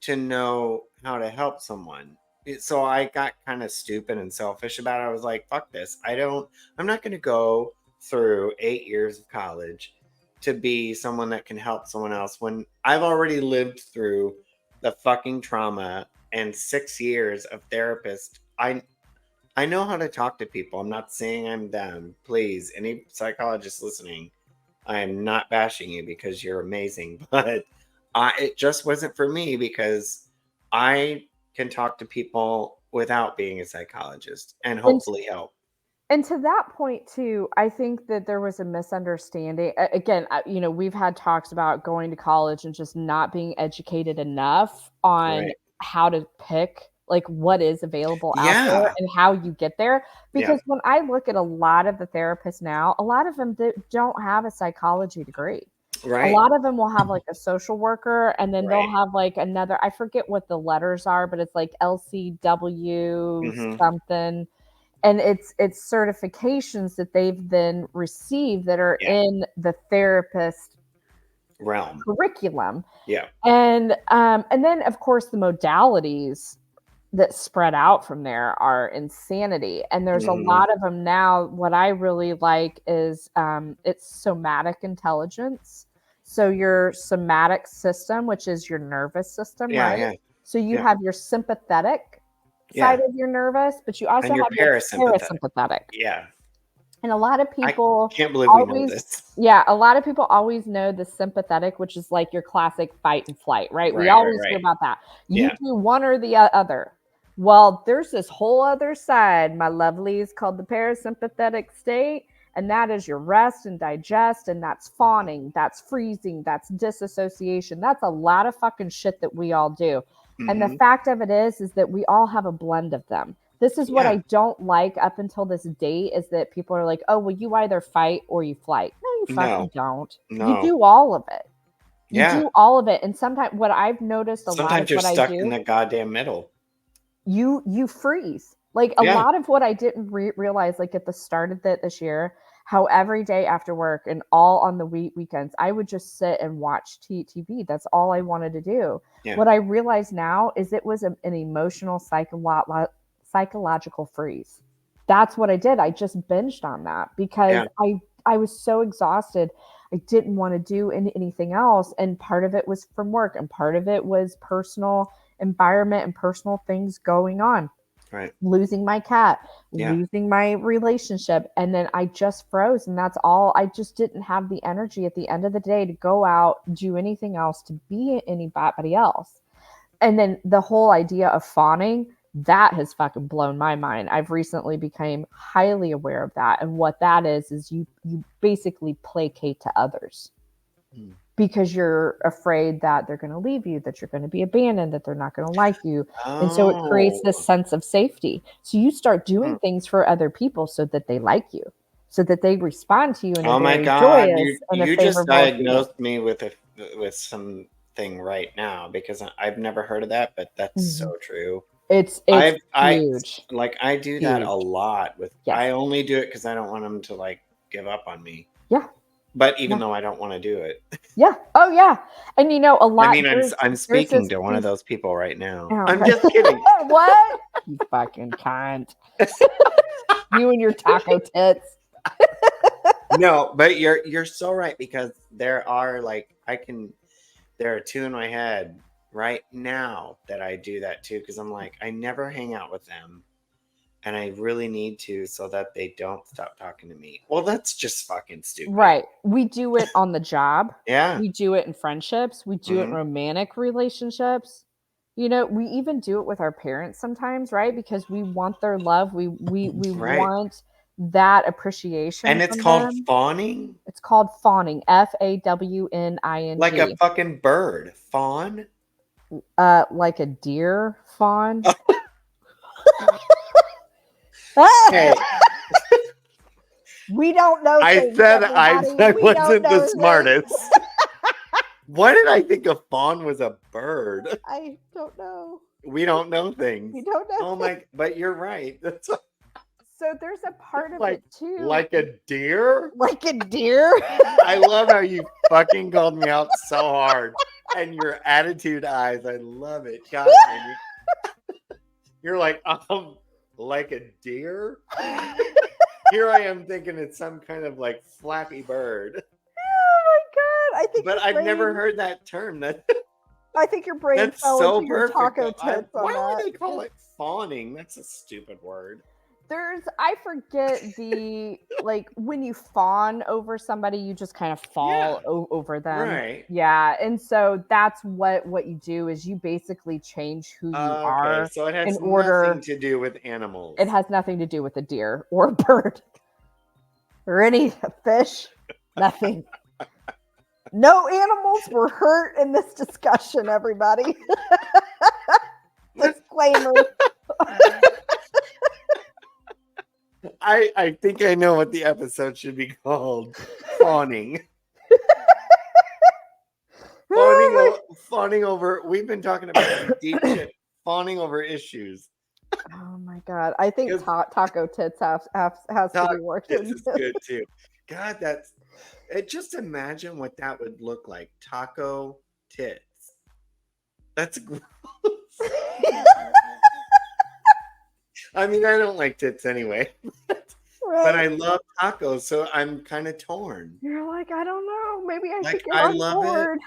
[SPEAKER 1] to know how to help someone. So I got kind of stupid and selfish about it. I was like, fuck this. I'm not going to go through 8 years of college to be someone that can help someone else when I've already lived through the fucking trauma and 6 years of therapist. I know how to talk to people. I'm not saying I'm them. Please, any psychologist listening, I am not bashing you because you're amazing, but it just wasn't for me because I can talk to people without being a psychologist and
[SPEAKER 2] And
[SPEAKER 1] hopefully help.
[SPEAKER 2] And to that point too, I think that there was a misunderstanding. Again, we've had talks about going to college and just not being educated enough on
[SPEAKER 1] Right.
[SPEAKER 2] how to pick like what is available out there
[SPEAKER 1] Yeah.
[SPEAKER 2] and how you get there.
[SPEAKER 1] Yeah.
[SPEAKER 2] Because when I look at a lot of the therapists now, a lot of them don't have a psychology degree. A
[SPEAKER 1] Right.
[SPEAKER 2] lot of them will have like a social worker, and then they'll
[SPEAKER 1] Right.
[SPEAKER 2] have like another, I forget what the letters are, but it's like LCW
[SPEAKER 1] Hmm.
[SPEAKER 2] something, and it's certifications that they've then received that are
[SPEAKER 1] Yeah.
[SPEAKER 2] in the therapist
[SPEAKER 1] Realm.
[SPEAKER 2] curriculum.
[SPEAKER 1] Yeah.
[SPEAKER 2] And then of course the modalities that spread out from there are insanity, and there's a
[SPEAKER 1] Hmm.
[SPEAKER 2] lot of them now. What I really like is it's somatic intelligence. So your somatic system, which is your nervous system,
[SPEAKER 1] Yeah.
[SPEAKER 2] right?
[SPEAKER 1] Yeah.
[SPEAKER 2] So you
[SPEAKER 1] Yeah.
[SPEAKER 2] have your sympathetic side
[SPEAKER 1] Yeah.
[SPEAKER 2] of your nervous, but you also
[SPEAKER 1] And you're
[SPEAKER 2] have your
[SPEAKER 1] parasympathetic.
[SPEAKER 2] parasympathetic.
[SPEAKER 1] Yeah.
[SPEAKER 2] And a lot of
[SPEAKER 1] I
[SPEAKER 2] people
[SPEAKER 1] can't believe we know
[SPEAKER 2] always,
[SPEAKER 1] this.
[SPEAKER 2] yeah, a lot of people always know the sympathetic, which is like your classic fight and flight, right? We
[SPEAKER 1] Right. Right.
[SPEAKER 2] always hear
[SPEAKER 1] Right.
[SPEAKER 2] about that. You
[SPEAKER 1] Yeah.
[SPEAKER 2] do one or the other. Well, there's this whole other side, my lovelies, called the parasympathetic state. And that is your rest and digest, and that's fawning, that's freezing, that's disassociation. That's a lot of fucking shit that we all do. And the
[SPEAKER 1] Hmm.
[SPEAKER 2] fact of it is that we all have a blend of them. This is what
[SPEAKER 1] Yeah.
[SPEAKER 2] I don't like up until this date is that people are like, oh, well, you either fight or you flight. No, you fucking
[SPEAKER 1] No.
[SPEAKER 2] don't. You
[SPEAKER 1] No.
[SPEAKER 2] do all of it. You
[SPEAKER 1] Yeah.
[SPEAKER 2] do all of it. And sometimes what I've noticed a lot of
[SPEAKER 1] Sometimes you're
[SPEAKER 2] what I
[SPEAKER 1] stuck in
[SPEAKER 2] do,
[SPEAKER 1] the goddamn middle.
[SPEAKER 2] you freeze. Like a
[SPEAKER 1] Yeah.
[SPEAKER 2] lot of what I didn't realize, like at the start of this year, how every day after work and all on the weekends, I would just sit and watch TV. That's all I wanted to do.
[SPEAKER 1] Yeah.
[SPEAKER 2] What I realize now is it was an emotional, psychological freeze. That's what I did. I just binged on that because
[SPEAKER 1] Yeah.
[SPEAKER 2] I was so exhausted. I didn't want to do anything else, and part of it was from work, and part of it was personal environment and personal things going on.
[SPEAKER 1] Right.
[SPEAKER 2] losing my cat,
[SPEAKER 1] Yeah.
[SPEAKER 2] losing my relationship. And then I just froze. And that's all. I just didn't have the energy at the end of the day to go out, do anything else, to be anybody else. And then the whole idea of fawning, that has fucking blown my mind. I've recently become highly aware of that. And what that is you basically placate to others because you're afraid that they're going to leave you, that you're going to be abandoned, that they're not going to like you. And so it creates this sense of safety. So you start doing things for other people so that they like you, so that they respond to you in a very joyous and a
[SPEAKER 1] you just
[SPEAKER 2] favorable
[SPEAKER 1] diagnosed me with something right now, because I've never heard of that, but that's so true.
[SPEAKER 2] It's
[SPEAKER 1] I
[SPEAKER 2] huge.
[SPEAKER 1] like I do that a
[SPEAKER 2] Huge.
[SPEAKER 1] lot with.
[SPEAKER 2] Yes.
[SPEAKER 1] I only do it because I don't want them to like give up on me.
[SPEAKER 2] Yeah.
[SPEAKER 1] But even though I don't want to do it.
[SPEAKER 2] Yeah. Oh yeah. And you know, a lot.
[SPEAKER 1] I mean, I'm speaking to one of those people right now.
[SPEAKER 2] Oh,
[SPEAKER 1] I'm just kidding.
[SPEAKER 2] What? You fucking cunt. You and your taco tits.
[SPEAKER 1] No, but you're so right, because there are like there are two in my head right now that I do that too, because I'm like, I never hang out with them. And I really need to, so that they don't stop talking to me. Well, that's just fucking stupid.
[SPEAKER 2] Right. We do it on the job.
[SPEAKER 1] Yeah.
[SPEAKER 2] We do it in friendships. We do it in romantic relationships. You know, we even do it with our parents sometimes, right? Because we want their love. We want that appreciation.
[SPEAKER 1] And it's called fawning?
[SPEAKER 2] It's called fawning. Fawning.
[SPEAKER 1] Like a fucking bird. Fawn?
[SPEAKER 2] Like a deer fawn.
[SPEAKER 1] Hey.
[SPEAKER 2] We don't know.
[SPEAKER 1] I said I wasn't the smartest. Why did I think a fawn was a bird?
[SPEAKER 2] I don't know.
[SPEAKER 1] We don't know things.
[SPEAKER 2] We don't know.
[SPEAKER 1] Oh my! But you're right. That's
[SPEAKER 2] so there's a part of
[SPEAKER 1] like,
[SPEAKER 2] it too.
[SPEAKER 1] Like a deer?
[SPEAKER 2] Like a deer?
[SPEAKER 1] I love how you fucking called me out so hard. And your attitude eyes. I love it. God, you're like a deer? Here I am thinking it's some kind of like flappy bird.
[SPEAKER 2] Oh my god!
[SPEAKER 1] But I've never heard that term.
[SPEAKER 2] I think your brain fell
[SPEAKER 1] so
[SPEAKER 2] into your taco tits.
[SPEAKER 1] Why would they call it fawning? That's a stupid word.
[SPEAKER 2] I forget the like when you fawn over somebody, you just kind of fall over them.
[SPEAKER 1] Right.
[SPEAKER 2] Yeah, and so that's what you do is you basically change who you are.
[SPEAKER 1] So it has nothing to do with animals.
[SPEAKER 2] It has nothing to do with a deer or a bird or any fish. Nothing. No animals were hurt in this discussion, everybody. Disclaimer.
[SPEAKER 1] I think I know what the episode should be called. Fawning. Fawning over. We've been talking about deep shit. Fawning over issues.
[SPEAKER 2] Oh my god! I think taco tits has to be worked.
[SPEAKER 1] This is good too. God, just imagine what that would look like. Taco tits. That's gross. I mean, I don't like tits anyway. But I love tacos, so I'm kind of torn.
[SPEAKER 2] You're like, I don't know. Maybe I should get
[SPEAKER 1] I
[SPEAKER 2] on
[SPEAKER 1] love
[SPEAKER 2] board.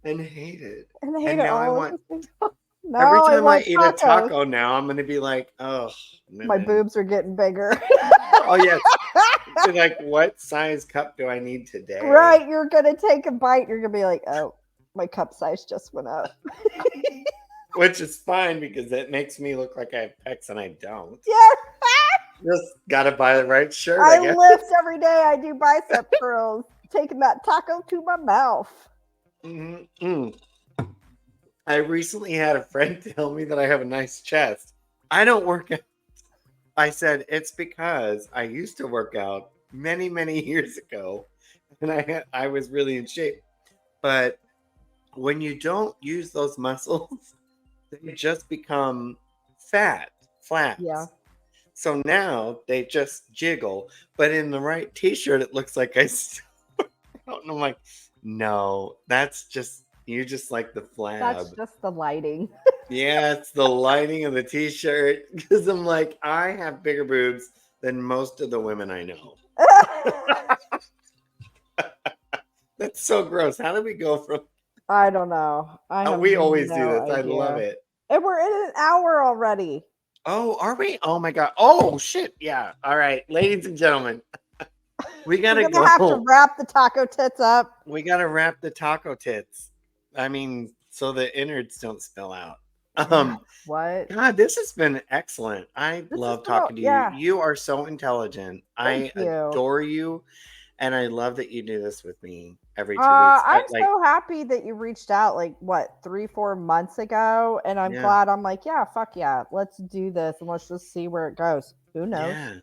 [SPEAKER 1] it and hate it.
[SPEAKER 2] And hate it all.
[SPEAKER 1] Every time I eat a taco now, I'm going to be like, oh. Man.
[SPEAKER 2] My boobs are getting bigger.
[SPEAKER 1] Oh, yes. Like, what size cup do I need today?
[SPEAKER 2] Right. You're going to take a bite. You're going to be like, oh, my cup size just went up.
[SPEAKER 1] Which is fine because it makes me look like I have pecs and I don't.
[SPEAKER 2] Yeah.
[SPEAKER 1] Just got to buy the right shirt.
[SPEAKER 2] I lift every day. I do bicep curls. Taking that taco to my mouth.
[SPEAKER 1] Mm-hmm. I recently had a friend tell me that I have a nice chest. I don't work out. I said, it's because I used to work out many, many years ago. And I was really in shape. But when you don't use those muscles, they just become flat.
[SPEAKER 2] Yeah.
[SPEAKER 1] So now they just jiggle. But in the right t-shirt, it looks like I still work out. And I'm like, no, that's just... You just like the flab.
[SPEAKER 2] That's just the lighting.
[SPEAKER 1] Yeah, it's the lighting of the t-shirt. Because I'm like, I have bigger boobs than most of the women I know. That's so gross. How did we go from...
[SPEAKER 2] I don't know.
[SPEAKER 1] We always do this.
[SPEAKER 2] Idea.
[SPEAKER 1] I love it.
[SPEAKER 2] And we're in an hour already.
[SPEAKER 1] Oh, are we? Oh my God. Oh shit. Yeah. All right, ladies and gentlemen, we gotta
[SPEAKER 2] We're gonna have to
[SPEAKER 1] go.
[SPEAKER 2] wrap the taco tits up.
[SPEAKER 1] We gotta wrap the taco tits. I mean, so the innards don't spill out.
[SPEAKER 2] Yeah.
[SPEAKER 1] Um,
[SPEAKER 2] What?
[SPEAKER 1] God, this has been excellent. I
[SPEAKER 2] This has
[SPEAKER 1] love
[SPEAKER 2] been a
[SPEAKER 1] talking to you.
[SPEAKER 2] yeah.
[SPEAKER 1] You are so intelligent.
[SPEAKER 2] Thank
[SPEAKER 1] I
[SPEAKER 2] you.
[SPEAKER 1] adore you, and I love that you do this with me every 2 weeks.
[SPEAKER 2] I'm so happy that you reached out like what 3-4 months ago, and I'm
[SPEAKER 1] Yeah,
[SPEAKER 2] glad. I'm like, yeah, fuck yeah, let's do this and let's just see where it goes. Who knows?
[SPEAKER 1] yeah.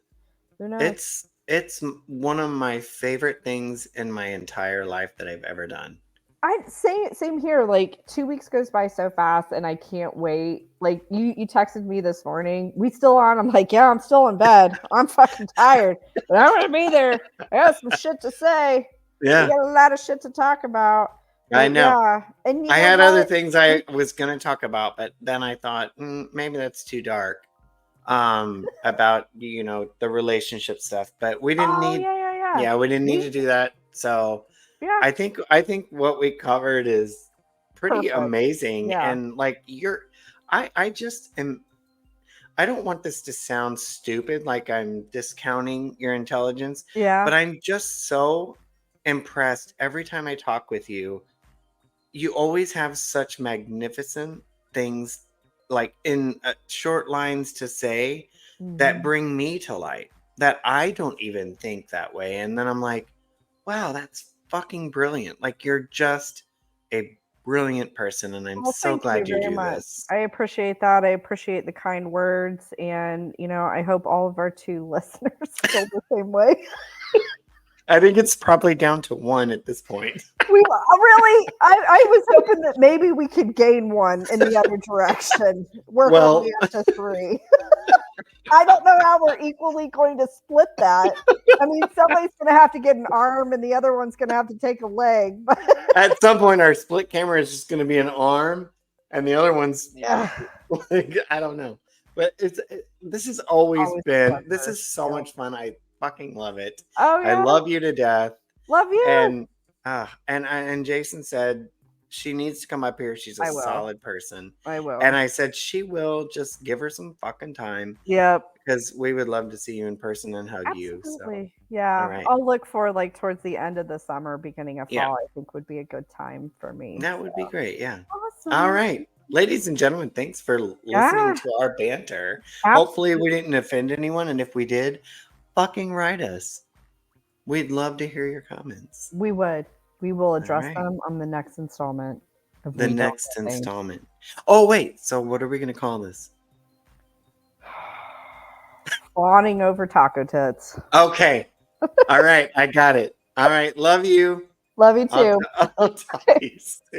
[SPEAKER 2] Who knows?
[SPEAKER 1] It's one of my favorite things in my entire life that I've ever done.
[SPEAKER 2] I same here. Like 2 weeks goes by so fast, and I can't wait. Like you texted me this morning. We still on? I'm like, yeah, I'm still in bed. I'm fucking tired, but I'm gonna be there. I got some shit to say. We
[SPEAKER 1] Yeah,
[SPEAKER 2] got a lot of shit to talk about.
[SPEAKER 1] I
[SPEAKER 2] But
[SPEAKER 1] know.
[SPEAKER 2] yeah, and you
[SPEAKER 1] I
[SPEAKER 2] know
[SPEAKER 1] had other
[SPEAKER 2] what?
[SPEAKER 1] things I was going to talk about, but then I thought maybe that's too dark. About the relationship stuff, but we didn't
[SPEAKER 2] Oh
[SPEAKER 1] need.
[SPEAKER 2] yeah, yeah, yeah.
[SPEAKER 1] Yeah, we didn't need to
[SPEAKER 2] We
[SPEAKER 1] do that. So
[SPEAKER 2] yeah,
[SPEAKER 1] I think what we covered is pretty
[SPEAKER 2] perfect.
[SPEAKER 1] amazing,
[SPEAKER 2] Yeah,
[SPEAKER 1] and like I just am. I don't want this to sound stupid, like I'm discounting your intelligence,
[SPEAKER 2] yeah.
[SPEAKER 1] but I'm just so impressed every time I talk with you. You always have such magnificent things, like in short lines to say, that
[SPEAKER 2] Mhm.
[SPEAKER 1] bring me to light, that I don't even think that way. And then I'm like, wow, that's fucking brilliant. Like, you're just a brilliant person. And I'm
[SPEAKER 2] Well,
[SPEAKER 1] so
[SPEAKER 2] thank you
[SPEAKER 1] glad you
[SPEAKER 2] very
[SPEAKER 1] do
[SPEAKER 2] much.
[SPEAKER 1] this.
[SPEAKER 2] I appreciate that. I appreciate the kind words, and I hope all of our two listeners feel the same way.
[SPEAKER 1] I think it's probably down to one at this point.
[SPEAKER 2] We really, I was hoping that maybe we could gain one in the other direction. We're
[SPEAKER 1] Well,
[SPEAKER 2] only up to three. I don't know how we're equally going to split that. I mean, somebody's going to have to get an arm, and the other one's going to have to take a leg. But
[SPEAKER 1] at some point, our split camera is just going to be an arm, and the other one's
[SPEAKER 2] yeah,
[SPEAKER 1] like, I don't know. But this has always
[SPEAKER 2] always a
[SPEAKER 1] been. This
[SPEAKER 2] pleasure.
[SPEAKER 1] is so
[SPEAKER 2] Yeah.
[SPEAKER 1] much fun. I fucking love it.
[SPEAKER 2] Oh
[SPEAKER 1] I
[SPEAKER 2] yeah,
[SPEAKER 1] love you to death.
[SPEAKER 2] love you.
[SPEAKER 1] And Jason said she needs to come up here. She's a
[SPEAKER 2] I will.
[SPEAKER 1] solid person.
[SPEAKER 2] I
[SPEAKER 1] And
[SPEAKER 2] will.
[SPEAKER 1] I said she will. Just give her some fucking time,
[SPEAKER 2] Yep.
[SPEAKER 1] because we would love to see you in person and hug you. So,
[SPEAKER 2] Absolutely.
[SPEAKER 1] all
[SPEAKER 2] Yeah.
[SPEAKER 1] right.
[SPEAKER 2] I'll look for like towards the end of the summer, beginning of
[SPEAKER 1] Yeah,
[SPEAKER 2] fall, I think would be a good time for me.
[SPEAKER 1] that
[SPEAKER 2] So
[SPEAKER 1] would be great. Yeah. All
[SPEAKER 2] awesome.
[SPEAKER 1] right. Ladies and gentlemen, thanks for listening
[SPEAKER 2] Yeah.
[SPEAKER 1] to our banter. Hopefully, we
[SPEAKER 2] Absolutely.
[SPEAKER 1] didn't offend anyone. And if we did, fucking write us. We'd love to hear your comments.
[SPEAKER 2] We would. We will
[SPEAKER 1] All
[SPEAKER 2] address
[SPEAKER 1] right.
[SPEAKER 2] them on the next installment of
[SPEAKER 1] The
[SPEAKER 2] We Don't
[SPEAKER 1] next
[SPEAKER 2] Get Things.
[SPEAKER 1] installment. Oh, wait. So, what are we going to call this?
[SPEAKER 2] Fawning over taco tits.
[SPEAKER 1] Okay. All right. I got it. All right. Love you.
[SPEAKER 2] Love you
[SPEAKER 1] I'll,
[SPEAKER 2] too.
[SPEAKER 1] I'll talk to you soon.